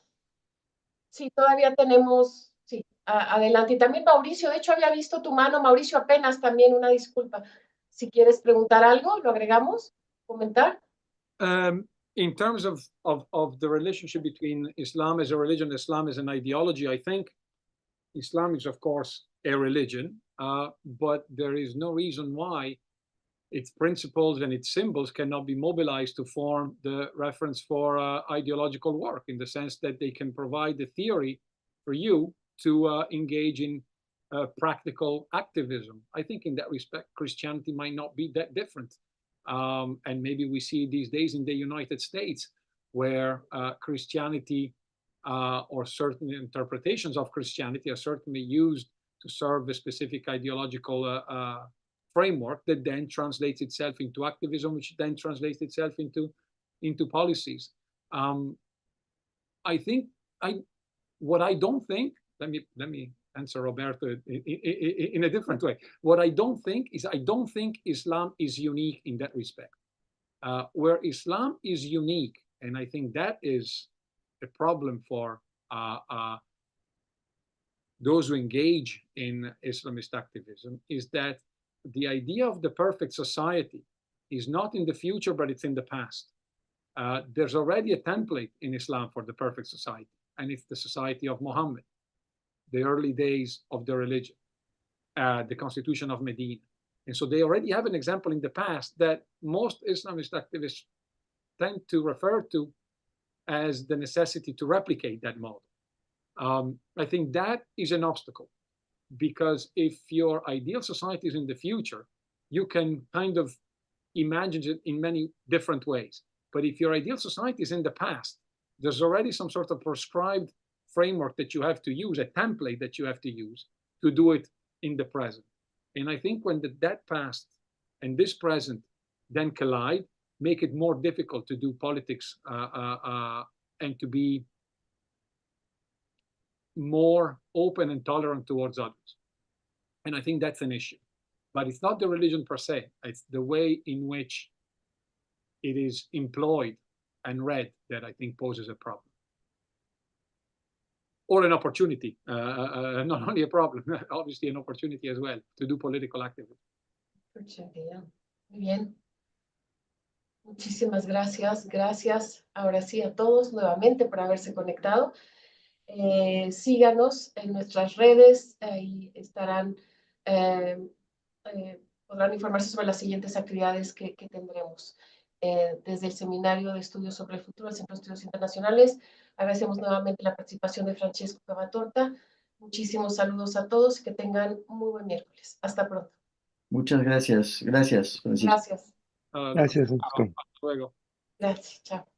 Speaker 1: Sí, todavía tenemos, sí, adelante. Y también Mauricio, de hecho había visto tu mano, Mauricio, apenas también, una disculpa. Si quieres preguntar algo, lo agregamos, comentar.
Speaker 2: In terms of the relationship between Islam as a religion, Islam as an ideology, I think Islam is, of course, a religion, but there is no reason why its principles and its symbols cannot be mobilized to form the reference for ideological work, in the sense that they can provide the theory for you to engage in practical activism. I think in that respect, Christianity might not be that different. And maybe we see these days in the United States, where Christianity or certain interpretations of Christianity are certainly used to serve a specific ideological framework that then translates itself into activism, which then translates itself into policies. I think what I don't think, let me answer Roberto in a different way. What I don't think is, I don't think Islam is unique in that respect. Where Islam is unique, and I think that is a problem for those who engage in Islamist activism, is that the idea of the perfect society is not in the future, but it's in the past. There's already a template in Islam for the perfect society, and it's the society of Muhammad, the early days of the religion. the Constitution of Medina. And so they already have an example in the past that most Islamist activists tend to refer to as the necessity to replicate that model. I think that is an obstacle, because if your ideal society is in the future, you can kind of imagine it in many different ways. But if your ideal society is in the past, there's already some sort of prescribed framework that you have to use, a template that you have to use to do it in the present. And I think when that past and this present then collide, make it more difficult to do politics and to be more open and tolerant towards others. And I think that's an issue. But it's not the religion per se, it's the way in which it is employed and read that I think poses a problem. Or an opportunity, not only a problem, obviously an opportunity as well, to do political activism.
Speaker 1: Muy bien. Muchísimas gracias. Gracias ahora sí a todos nuevamente por haberse conectado. Síganos en nuestras redes, ahí estarán, podrán informarse sobre las siguientes actividades que tendremos. Desde el Seminario de Estudios sobre el Futuro del Centro de Estudios Internacionales, agradecemos nuevamente la participación de Francesco Cavatorta. Muchísimos saludos a todos y que tengan muy buen miércoles. Hasta pronto.
Speaker 3: Muchas gracias. Gracias, Francisco.
Speaker 1: Gracias.
Speaker 5: Gracias, Francisco.
Speaker 2: Hasta luego.
Speaker 1: Gracias. Chao.